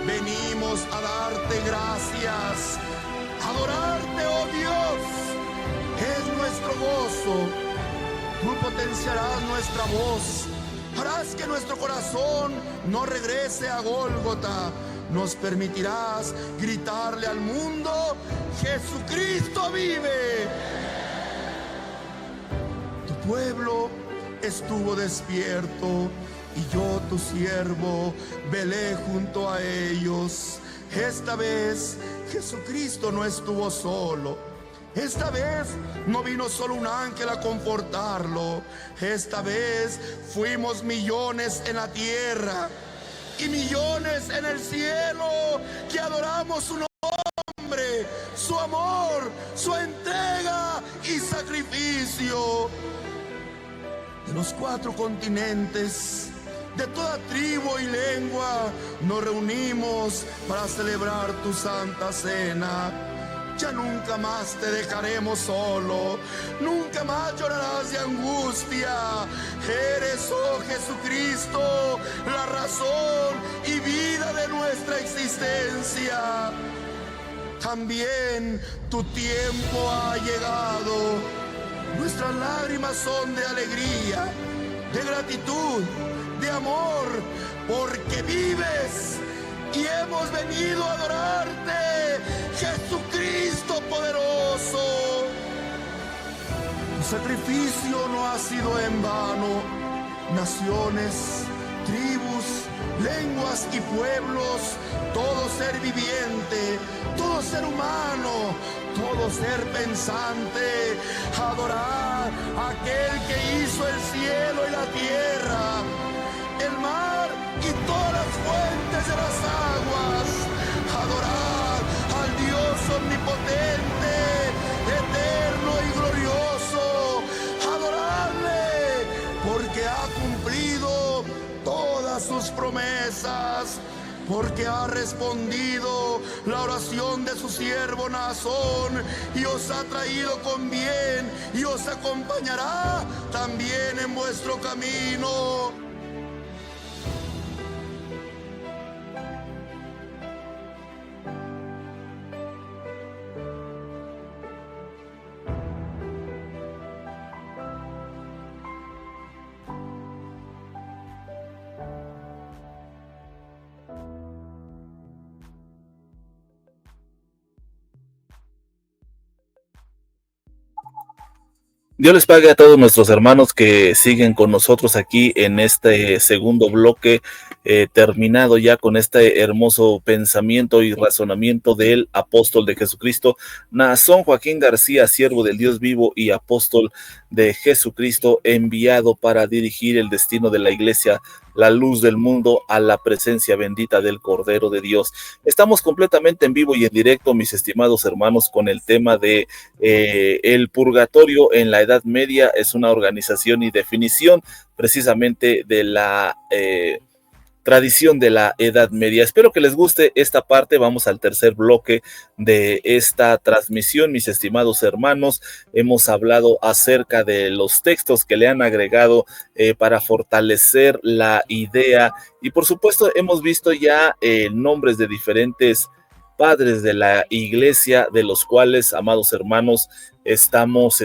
venimos a darte gracias, a adorarte, oh Dios. Es nuestro gozo. Tú potenciarás nuestra voz, harás que nuestro corazón no regrese a Gólgota. Nos permitirás gritarle al mundo: Jesucristo vive. Tu pueblo estuvo despierto y yo, tu siervo, velé junto a ellos. Esta vez Jesucristo no estuvo solo. Esta vez no vino solo un ángel a confortarlo. Esta vez fuimos millones en la tierra y millones en el cielo que adoramos su nombre, su amor, su entrega y sacrificio. De los 4 continentes, de toda tribu y lengua, nos reunimos para celebrar tu santa cena. Ya nunca más te dejaremos solo, nunca más llorarás de angustia. Eres, oh Jesucristo, la razón y vida de nuestra existencia. También tu tiempo ha llegado. Nuestras lágrimas son de alegría, de gratitud, de amor, porque vives. Y hemos venido a adorarte, Jesucristo poderoso. Tu sacrificio no ha sido en vano. Naciones, tribus, lenguas y pueblos, todo ser viviente, todo ser humano, todo ser pensante, adorar a aquel que hizo el cielo y la tierra, el mar y todas las fuentes de las aguas. Adorar al Dios omnipotente, eterno y glorioso. Adorarle porque ha cumplido todas sus promesas, porque ha respondido la oración de su siervo Naasón y os ha traído con bien y os acompañará también en vuestro camino. Dios les pague a todos nuestros hermanos que siguen con nosotros aquí en este segundo bloque, terminado ya con este hermoso pensamiento y razonamiento del apóstol de Jesucristo, Naasón Joaquín García, siervo del Dios vivo y apóstol de Jesucristo, enviado para dirigir el destino de la iglesia, la luz del mundo, a la presencia bendita del Cordero de Dios. Estamos completamente en vivo y en directo, mis estimados hermanos, con el tema de el purgatorio en la Edad Media. Es una organización y definición precisamente de la tradición de la Edad Media. Espero que les guste esta parte. Vamos al tercer bloque de esta transmisión, mis estimados hermanos. Hemos hablado acerca de los textos que le han agregado para fortalecer la idea, y por supuesto hemos visto ya nombres de diferentes padres de la iglesia, de los cuales, amados hermanos, estamos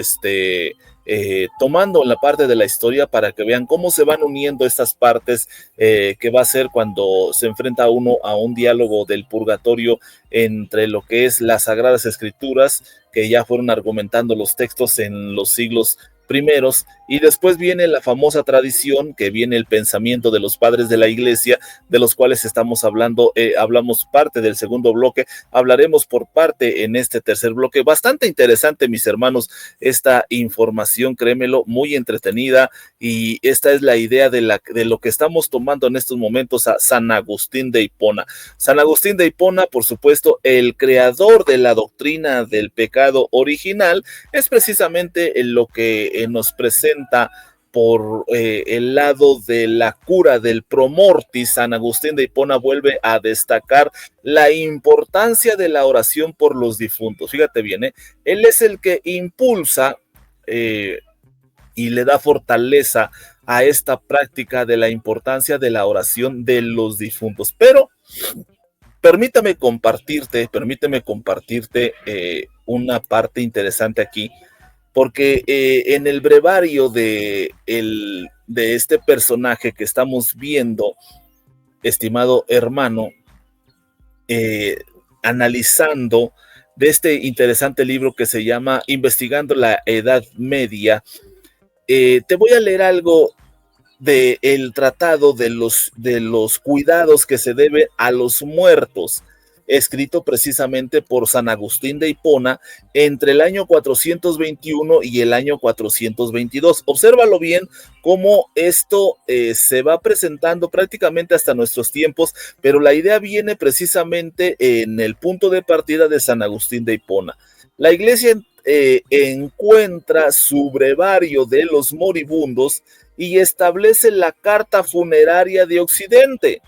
tomando la parte de la historia para que vean cómo se van uniendo estas partes, que va a ser cuando se enfrenta uno a un diálogo del purgatorio entre lo que es las Sagradas Escrituras, que ya fueron argumentando los textos en los siglos primeros, y después viene la famosa tradición, que viene el pensamiento de los padres de la iglesia, de los cuales estamos hablando, hablamos parte del segundo bloque, hablaremos por parte en este tercer bloque. Bastante interesante, mis hermanos, esta información, créemelo, muy entretenida, y esta es la idea de lo que estamos tomando en estos momentos a San Agustín de Hipona. San Agustín de Hipona, por supuesto, el creador de la doctrina del pecado original, es precisamente lo que nos presenta por el lado de la cura del promortis. San Agustín de Hipona vuelve a destacar la importancia de la oración por los difuntos. Fíjate bien, él es el que impulsa y le da fortaleza a esta práctica de la importancia de la oración de los difuntos. Pero permíteme compartirte una parte interesante aquí, porque en el brevario de este personaje que estamos viendo, estimado hermano, analizando de este interesante libro que se llama Investigando la Edad Media, te voy a leer algo del tratado de los cuidados que se debe a los muertos, escrito precisamente por San Agustín de Hipona entre el año 421 y el año 422. Obsérvalo bien cómo esto se va presentando prácticamente hasta nuestros tiempos, pero la idea viene precisamente en el punto de partida de San Agustín de Hipona. La iglesia encuentra su brevario de los moribundos y establece la carta funeraria de Occidente.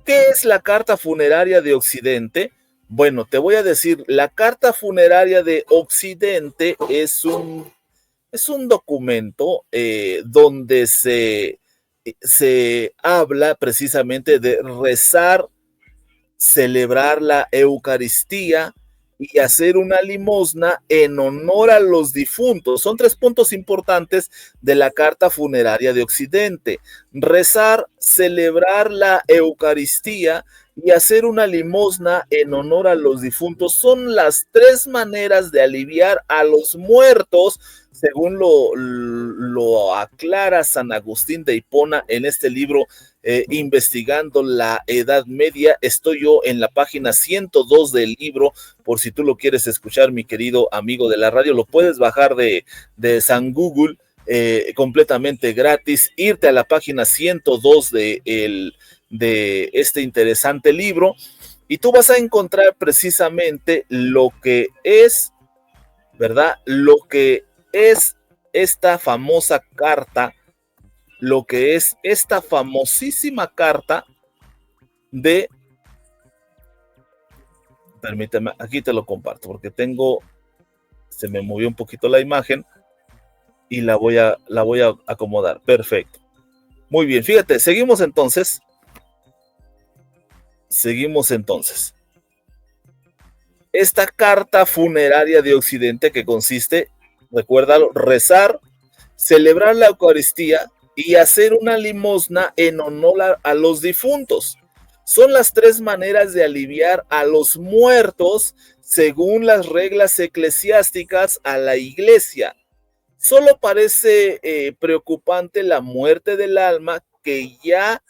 ¿Qué es la carta funeraria de Occidente? Bueno, te voy a decir, la carta funeraria de Occidente es un documento donde se habla precisamente de rezar, celebrar la Eucaristía y hacer una limosna en honor a los difuntos. Son 3 puntos importantes de la carta funeraria de Occidente: rezar, celebrar la Eucaristía y hacer una limosna en honor a los difuntos. Son las 3 maneras de aliviar a los muertos, según lo aclara San Agustín de Hipona en este libro, Investigando la Edad Media. Estoy yo en la página 102 del libro, por si tú lo quieres escuchar, mi querido amigo de la radio. Lo puedes bajar de San Google, completamente gratis, irte a la página 102 de este interesante libro, y tú vas a encontrar precisamente lo que es, ¿verdad? Lo que es esta famosa carta, lo que es esta famosísima carta de... Permíteme, aquí te lo comparto, porque se me movió un poquito la imagen y la voy a acomodar. Perfecto. Muy bien, fíjate, seguimos entonces. Esta carta funeraria de Occidente, que consiste, recuérdalo, rezar, celebrar la Eucaristía y hacer una limosna en honor a los difuntos. Son las 3 maneras de aliviar a los muertos según las reglas eclesiásticas a la iglesia. Solo parece preocupante la muerte del alma, que ya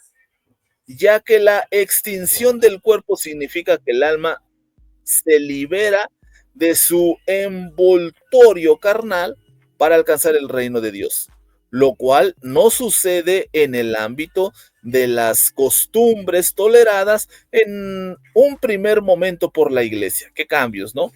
que la extinción del cuerpo significa que el alma se libera de su envoltorio carnal para alcanzar el reino de Dios, lo cual no sucede en el ámbito de las costumbres toleradas en un primer momento por la iglesia. ¿Qué cambios, no?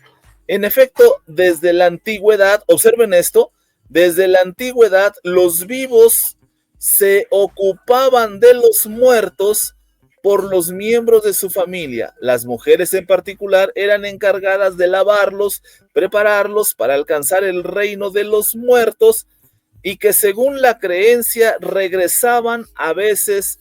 En efecto, desde la antigüedad, observen esto, desde la antigüedad los vivos se ocupaban de los muertos por los miembros de su familia. Las mujeres en particular eran encargadas de lavarlos, prepararlos para alcanzar el reino de los muertos, y que según la creencia regresaban a veces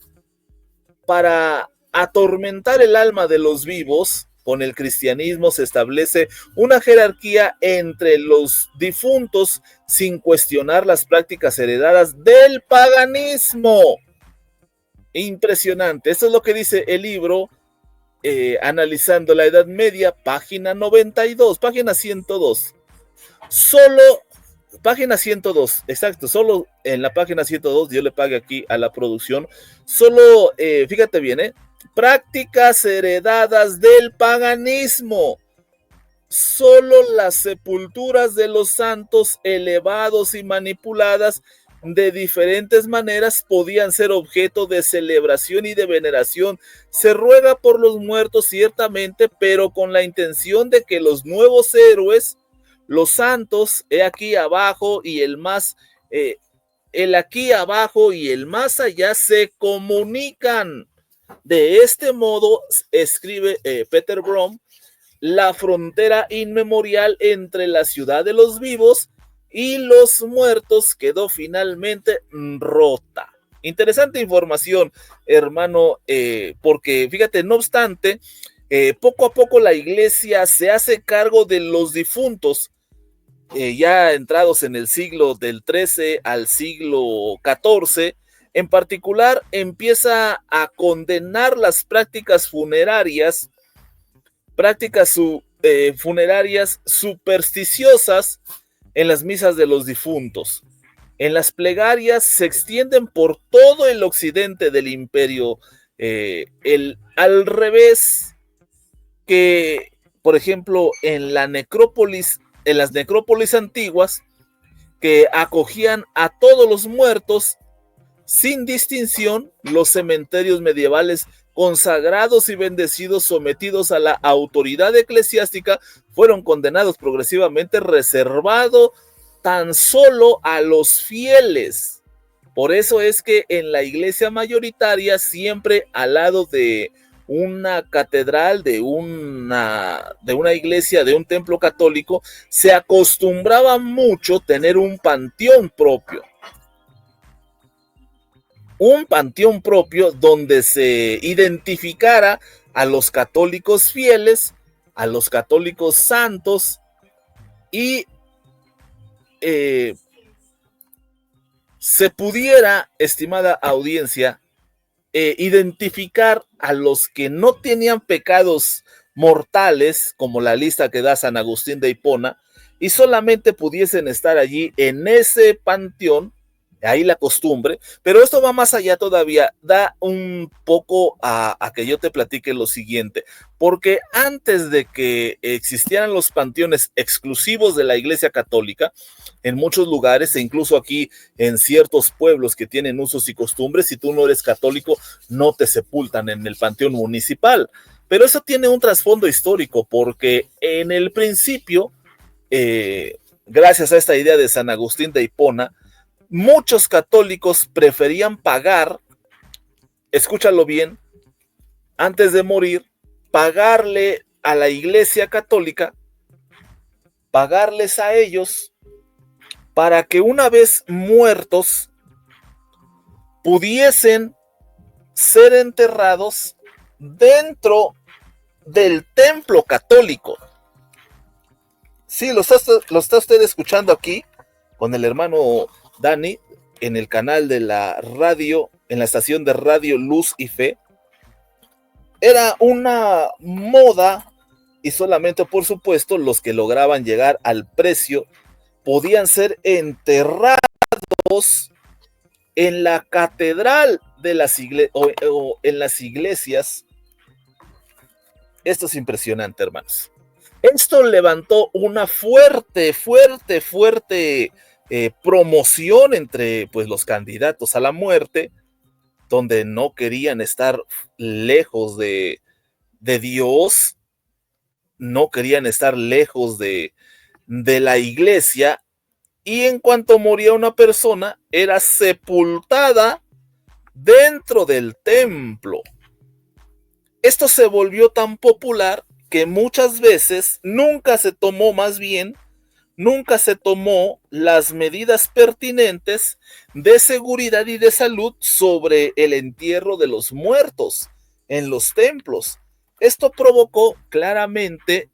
para atormentar el alma de los vivos. Con el cristianismo se establece una jerarquía entre los difuntos sin cuestionar las prácticas heredadas del paganismo. Impresionante. Esto es lo que dice el libro Analizando la Edad Media, página 92, página 102. Solo Página 102, exacto, solo en la página 102, yo le pagué aquí a la producción, solo, fíjate bien, prácticas heredadas del paganismo. Solo las sepulturas de los santos elevados y manipuladas de diferentes maneras podían ser objeto de celebración y de veneración. Se ruega por los muertos ciertamente, pero con la intención de que los nuevos héroes, los santos, aquí abajo y el aquí abajo y el más allá se comunican. De este modo, escribe Peter Brom, la frontera inmemorial entre la ciudad de los vivos y los muertos quedó finalmente rota. Interesante información, hermano, porque fíjate, no obstante, poco a poco la iglesia se hace cargo de los difuntos, ya entrados en el siglo del XIII al siglo XIV. En particular, empieza a condenar las prácticas funerarias supersticiosas en las misas de los difuntos. En las plegarias se extienden por todo el occidente del imperio, al revés que, por ejemplo, en las necrópolis antiguas, que acogían a todos los muertos sin distinción. Los cementerios medievales consagrados y bendecidos, sometidos a la autoridad eclesiástica, fueron condenados progresivamente, reservado tan solo a los fieles. Por eso es que en la iglesia mayoritaria, siempre al lado de una catedral, de una iglesia, de un templo católico, se acostumbraba mucho tener un panteón propio. Un panteón propio donde se identificara a los católicos fieles, a los católicos santos, y se pudiera, estimada audiencia, identificar a los que no tenían pecados mortales, como la lista que da San Agustín de Hipona, y solamente pudiesen estar allí en ese panteón. Ahí la costumbre, pero esto va más allá todavía, da un poco a que yo te platique lo siguiente, porque antes de que existieran los panteones exclusivos de la Iglesia Católica, en muchos lugares, e incluso aquí en ciertos pueblos que tienen usos y costumbres, si tú no eres católico, no te sepultan en el panteón municipal, pero eso tiene un trasfondo histórico, porque en el principio, gracias a esta idea de San Agustín de Hipona, muchos católicos preferían pagar, escúchalo bien, antes de morir, pagarle a la Iglesia Católica, pagarles a ellos, para que una vez muertos pudiesen ser enterrados dentro del templo católico. Sí, lo está usted escuchando aquí con el hermano Dani, en el canal de la radio, en la estación de radio Luz y Fe. Era una moda, y solamente, por supuesto, los que lograban llegar al precio podían ser enterrados en la catedral de las o en las iglesias. Esto es impresionante, hermanos. Esto levantó una fuerte promoción entre, pues, los candidatos a la muerte, donde no querían estar lejos de Dios, no querían estar lejos de la iglesia, y en cuanto moría una persona, era sepultada dentro del templo. Esto se volvió tan popular que muchas veces nunca se tomó las medidas pertinentes de seguridad y de salud sobre el entierro de los muertos en los templos. Esto provocó claramente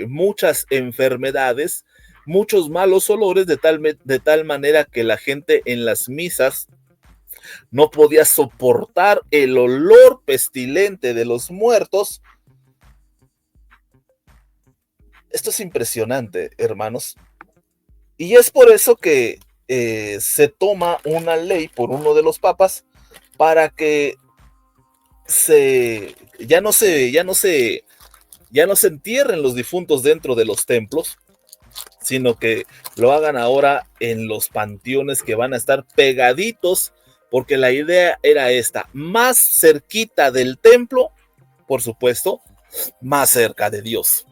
muchas enfermedades, muchos malos olores, de tal manera que la gente en las misas no podía soportar el olor pestilente de los muertos. Esto es impresionante, hermanos. Y es por eso que se toma una ley por uno de los papas para que ya no se entierren los difuntos dentro de los templos, sino que lo hagan ahora en los panteones que van a estar pegaditos, porque la idea era esta: más cerquita del templo, por supuesto, más cerca de Dios.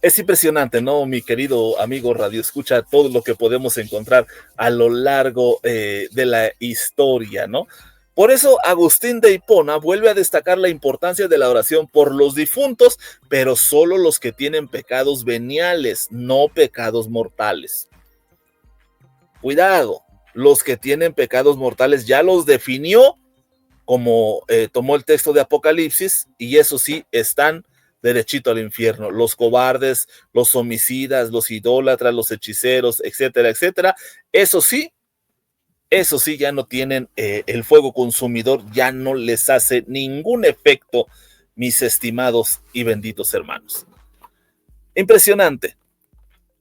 Es impresionante, ¿no, mi querido amigo Radio Escucha? Todo lo que podemos encontrar a lo largo de la historia, ¿no? Por eso Agustín de Hipona vuelve a destacar la importancia de la oración por los difuntos, pero solo los que tienen pecados veniales, no pecados mortales. Cuidado, los que tienen pecados mortales ya los definió, como tomó el texto de Apocalipsis, y eso sí, están derechito al infierno. Los cobardes, los homicidas, los idólatras, los hechiceros, etcétera, etcétera. Eso sí, ya no tienen el fuego consumidor, ya no les hace ningún efecto, mis estimados y benditos hermanos. Impresionante.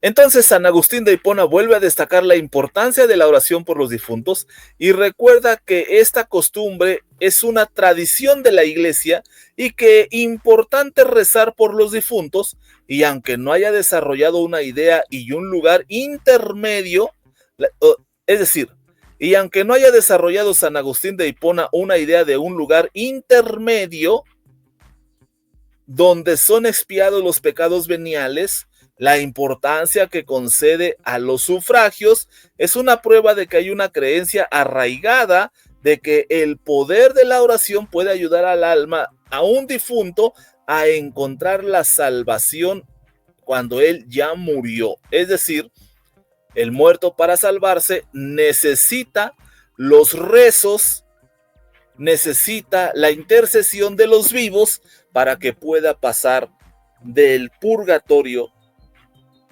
Entonces San Agustín de Hipona vuelve a destacar la importancia de la oración por los difuntos y recuerda que esta costumbre es una tradición de la Iglesia y que es importante rezar por los difuntos, y aunque no haya desarrollado una idea y un lugar intermedio, es decir, y aunque no haya desarrollado San Agustín de Hipona una idea de un lugar intermedio donde son expiados los pecados veniales, la importancia que concede a los sufragios es una prueba de que hay una creencia arraigada de que el poder de la oración puede ayudar al alma a un difunto a encontrar la salvación cuando él ya murió. Es decir, el muerto, para salvarse, necesita los rezos, necesita la intercesión de los vivos para que pueda pasar del purgatorio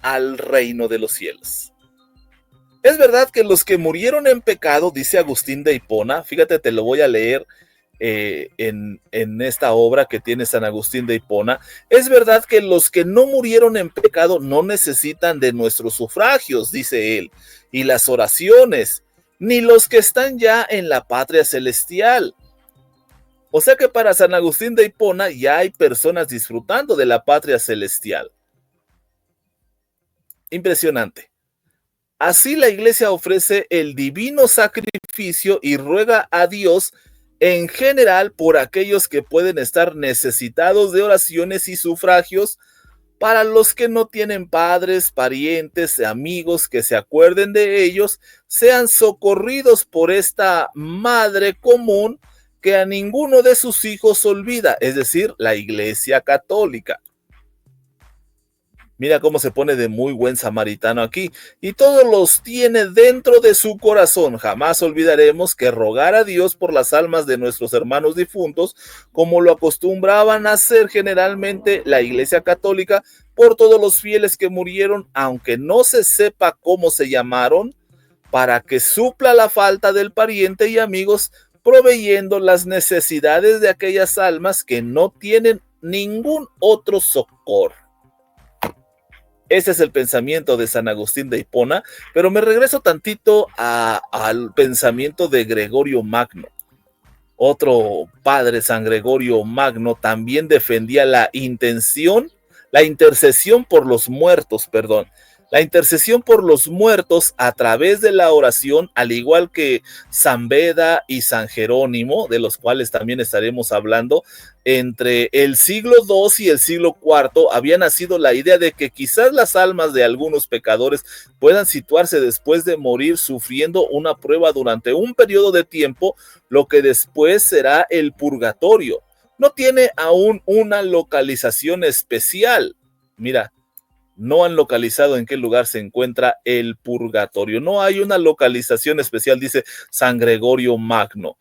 al reino de los cielos. Es verdad que los que murieron en pecado, dice Agustín de Hipona, fíjate, te lo voy a leer en esta obra que tiene San Agustín de Hipona, es verdad que los que no murieron en pecado no necesitan de nuestros sufragios, dice él, y las oraciones, ni los que están ya en la patria celestial. O sea que para San Agustín de Hipona ya hay personas disfrutando de la patria celestial. Impresionante. Así la Iglesia ofrece el divino sacrificio y ruega a Dios en general por aquellos que pueden estar necesitados de oraciones y sufragios, para los que no tienen padres, parientes, amigos que se acuerden de ellos, sean socorridos por esta madre común que a ninguno de sus hijos olvida, es decir, la Iglesia Católica. Mira cómo se pone de muy buen samaritano aquí. Y todos los tiene dentro de su corazón. Jamás olvidaremos que rogar a Dios por las almas de nuestros hermanos difuntos, como lo acostumbraban a hacer generalmente la Iglesia Católica, por todos los fieles que murieron, aunque no se sepa cómo se llamaron, para que supla la falta del pariente y amigos, proveyendo las necesidades de aquellas almas que no tienen ningún otro socorro. Ese es el pensamiento de San Agustín de Hipona, pero me regreso tantito al pensamiento de Gregorio Magno. Otro padre, San Gregorio Magno, también defendía la intercesión por los muertos, la intercesión por los muertos a través de la oración, al igual que San Beda y San Jerónimo, de los cuales también estaremos hablando. Entre el siglo II y el siglo IV había nacido la idea de que quizás las almas de algunos pecadores puedan situarse después de morir sufriendo una prueba durante un periodo de tiempo, lo que después será el purgatorio. No tiene aún una localización especial. Mira, no han localizado en qué lugar se encuentra el purgatorio. No hay una localización especial, dice San Gregorio Magno.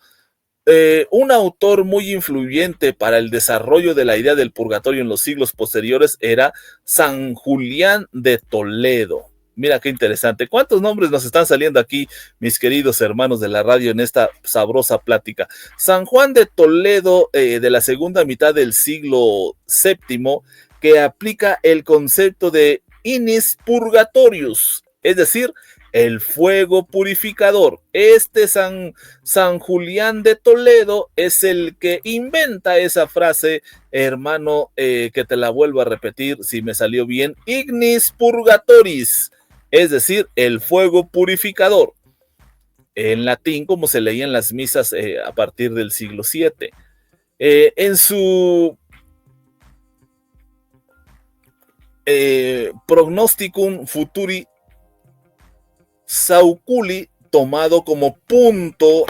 Un autor muy influyente para el desarrollo de la idea del purgatorio en los siglos posteriores era San Julián de Toledo. Mira qué interesante. ¿Cuántos nombres nos están saliendo aquí, mis queridos hermanos de la radio, en esta sabrosa plática? San Juan de Toledo, de la segunda mitad del siglo VII, que aplica el concepto de inis purgatorius, es decir, el fuego purificador. Este San Julián de Toledo es el que inventa esa frase, hermano, que te la vuelvo a repetir si me salió bien, ignis purgatoris, es decir, el fuego purificador. En latín, como se leía en las misas a partir del siglo VII. En su Prognosticum Futuri Sauculi, tomado como punto,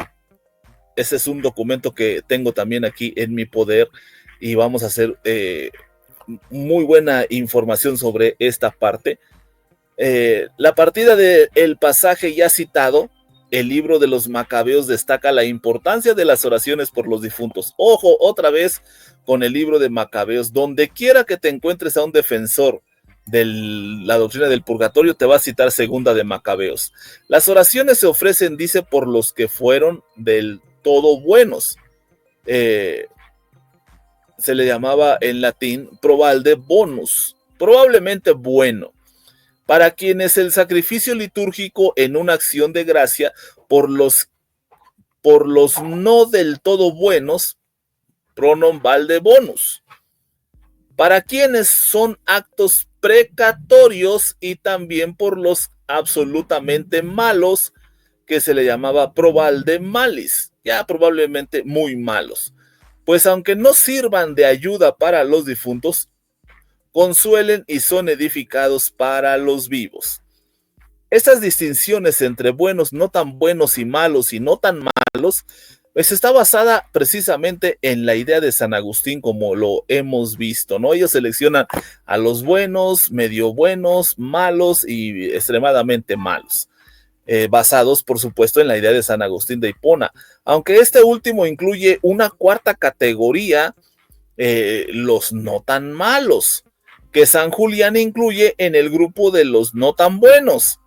ese es un documento que tengo también aquí en mi poder y vamos a hacer muy buena información sobre esta parte. La partida del pasaje ya citado, el libro de los Macabeos destaca la importancia de las oraciones por los difuntos. Ojo, otra vez con el libro de Macabeos. Donde quiera que te encuentres a un defensor de la doctrina del purgatorio, te va a citar segunda de Macabeos. Las oraciones se ofrecen, dice, por los que fueron del todo buenos. Se le llamaba en latín probalde bonus, probablemente bueno. Para quienes el sacrificio litúrgico en una acción de gracia por los no del todo buenos, pronom valde bonus. Para quienes son actos precatorios y también por los absolutamente malos, que se le llamaba probalde malis, ya probablemente muy malos. Pues aunque no sirvan de ayuda para los difuntos, consuelen y son edificados para los vivos. Estas distinciones entre buenos, no tan buenos y no tan malos, pues está basada precisamente en la idea de San Agustín, como lo hemos visto, ¿no? Ellos seleccionan a los buenos, medio buenos, malos y extremadamente malos, basados, por supuesto, en la idea de San Agustín de Hipona, aunque este último incluye una cuarta categoría, los no tan malos, que San Julián incluye en el grupo de los no tan buenos.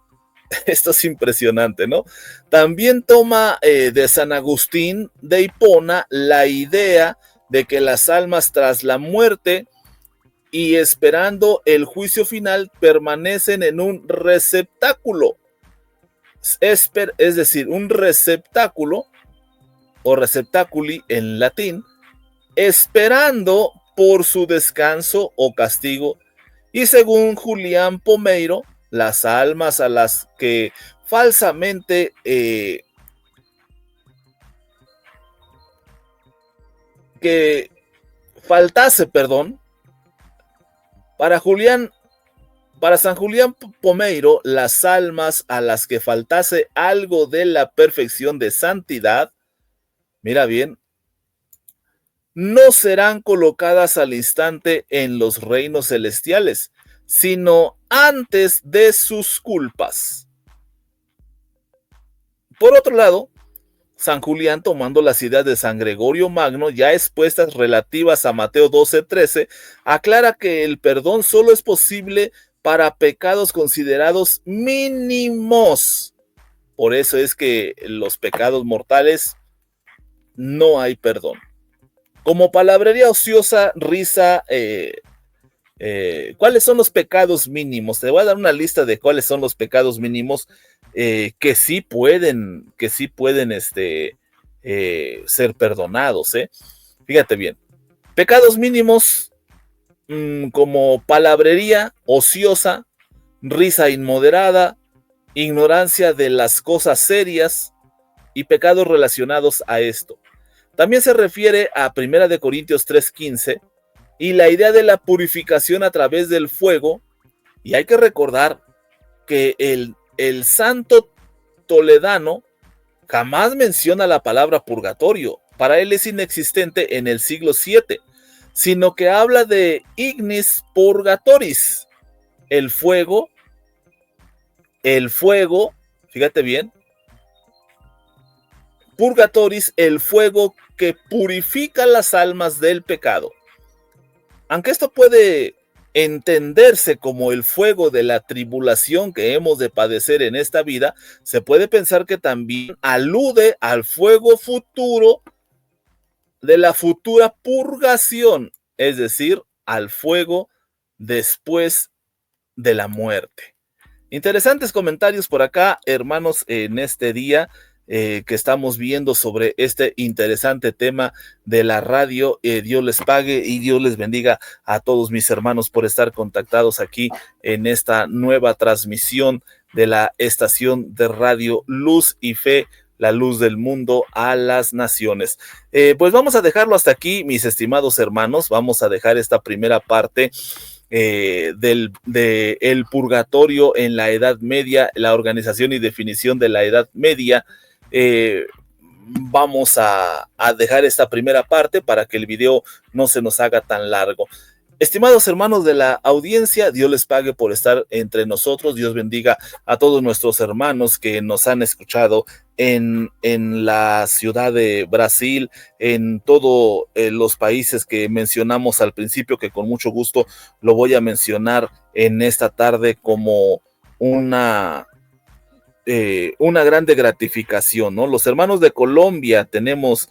Esto es impresionante, ¿no? También toma de San Agustín de Hipona la idea de que las almas tras la muerte y esperando el juicio final permanecen en un receptáculo. Es decir, un receptáculo o receptáculi en latín, esperando por su descanso o castigo, y según Julián Pomeiro, las almas a las que falsamente para San Julián Pomeiro, las almas a las que faltase algo de la perfección de santidad, mira bien, no serán colocadas al instante en los reinos celestiales, sino antes de sus culpas. Por otro lado, San Julián, tomando las ideas de San Gregorio Magno ya expuestas relativas a Mateo 12:13, aclara que el perdón solo es posible para pecados considerados mínimos. Por eso es que los pecados mortales no hay perdón. Como palabrería ociosa, risa, ¿cuáles son los pecados mínimos? Te voy a dar una lista de cuáles son los pecados mínimos que sí pueden ser perdonados. Fíjate bien. Pecados mínimos como palabrería ociosa, risa inmoderada, ignorancia de las cosas serias y pecados relacionados a esto. También se refiere a 1 Corintios 3:15 y la idea de la purificación a través del fuego. Y hay que recordar que el santo toledano jamás menciona la palabra purgatorio. Para él es inexistente en el siglo VII, sino que habla de ignis purgatoris, el fuego, fíjate bien, purgatoris, el fuego que purifica las almas del pecado. Aunque esto puede entenderse como el fuego de la tribulación que hemos de padecer en esta vida, se puede pensar que también alude al fuego futuro de la futura purgación, es decir, al fuego después de la muerte. Interesantes comentarios por acá, hermanos, en este día que estamos viendo sobre este interesante tema de la radio. Dios les pague y Dios les bendiga a todos mis hermanos por estar contactados aquí en esta nueva transmisión de la estación de radio Luz y Fe, la luz del mundo a las naciones. Pues vamos a dejarlo hasta aquí, mis estimados hermanos. Vamos a dejar esta primera parte de el purgatorio en la Edad Media, la organización y definición de la Edad Media. Vamos a dejar esta primera parte para que el video no se nos haga tan largo. Estimados hermanos de la audiencia, Dios les pague por estar entre nosotros. Dios bendiga a todos nuestros hermanos que nos han escuchado en la ciudad de Brasil, en todos los países que mencionamos al principio, que con mucho gusto lo voy a mencionar en esta tarde como una grande gratificación, ¿no? Los hermanos de Colombia, tenemos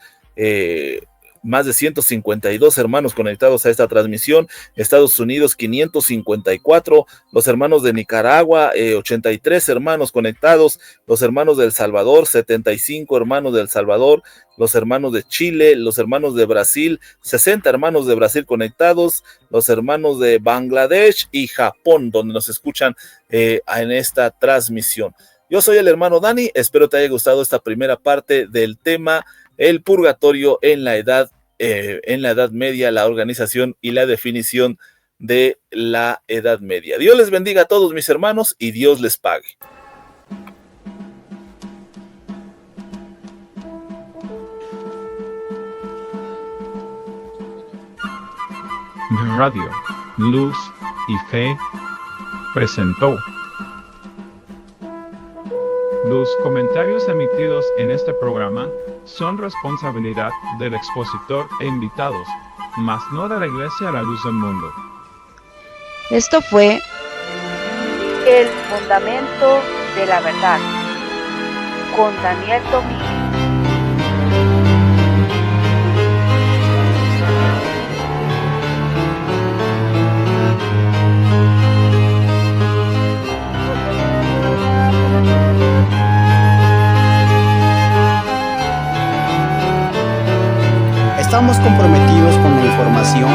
más de 152 hermanos conectados a esta transmisión. Estados Unidos 554, los hermanos de Nicaragua 83 hermanos conectados, los hermanos de El Salvador 75 hermanos de El Salvador, los hermanos de Chile, los hermanos de Brasil 60 hermanos de Brasil conectados, los hermanos de Bangladesh y Japón, donde nos escuchan en esta transmisión. Yo soy el hermano Dani, espero te haya gustado esta primera parte del tema el purgatorio en la Edad Media, la organización y la definición de la Edad Media. Dios les bendiga a todos mis hermanos y Dios les pague. Radio Luz y Fe presentó. Los comentarios emitidos en este programa son responsabilidad del expositor e invitados, mas no de la Iglesia a la Luz del Mundo. Esto fue El fundamento de la verdad, con Daniel Domínguez. Estamos comprometidos con la información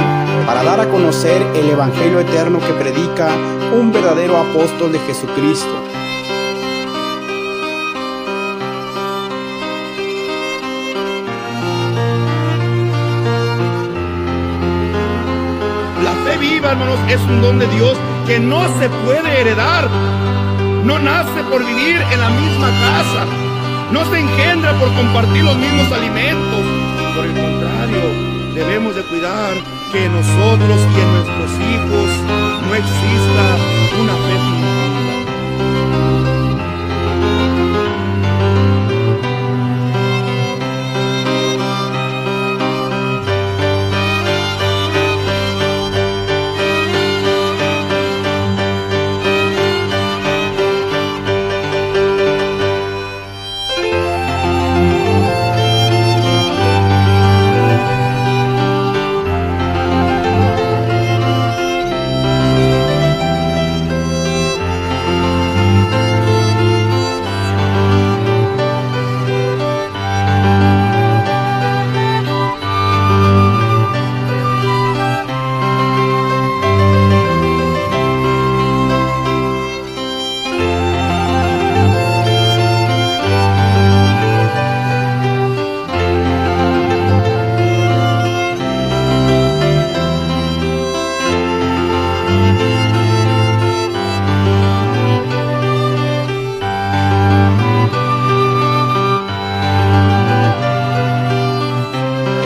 para dar a conocer el Evangelio eterno que predica un verdadero apóstol de Jesucristo. La fe viva, hermanos, es un don de Dios que no se puede heredar. No nace por vivir en la misma casa. No se engendra por compartir los mismos alimentos. Por el contrario, debemos de cuidar que en nosotros y en nuestros hijos no exista una fe primitiva.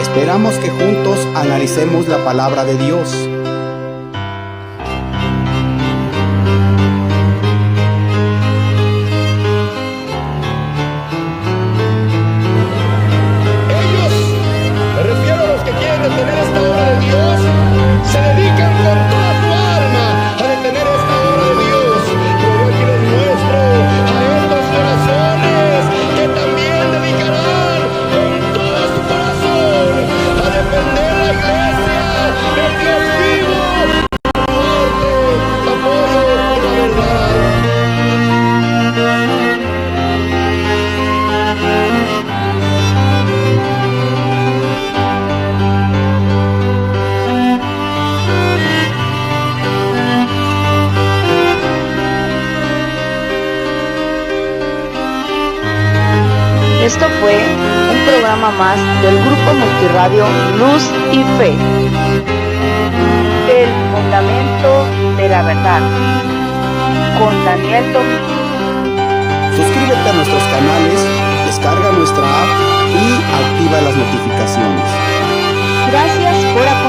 Esperamos que juntos analicemos la palabra de Dios. Ellos, me refiero a los que quieren detener esta obra de Dios, se dedican con toda su alma a detener esta obra de Dios. Pero yo aquí les muestro a estos corazones que también dedicarán con todo su corazón a defender la iglesia del Dios vivo. programa más del Grupo Multirradio Luz y Fe. El fundamento de la verdad. Con Daniel Domínguez. Suscríbete a nuestros canales, descarga nuestra app y activa las notificaciones. Gracias por acompañarnos.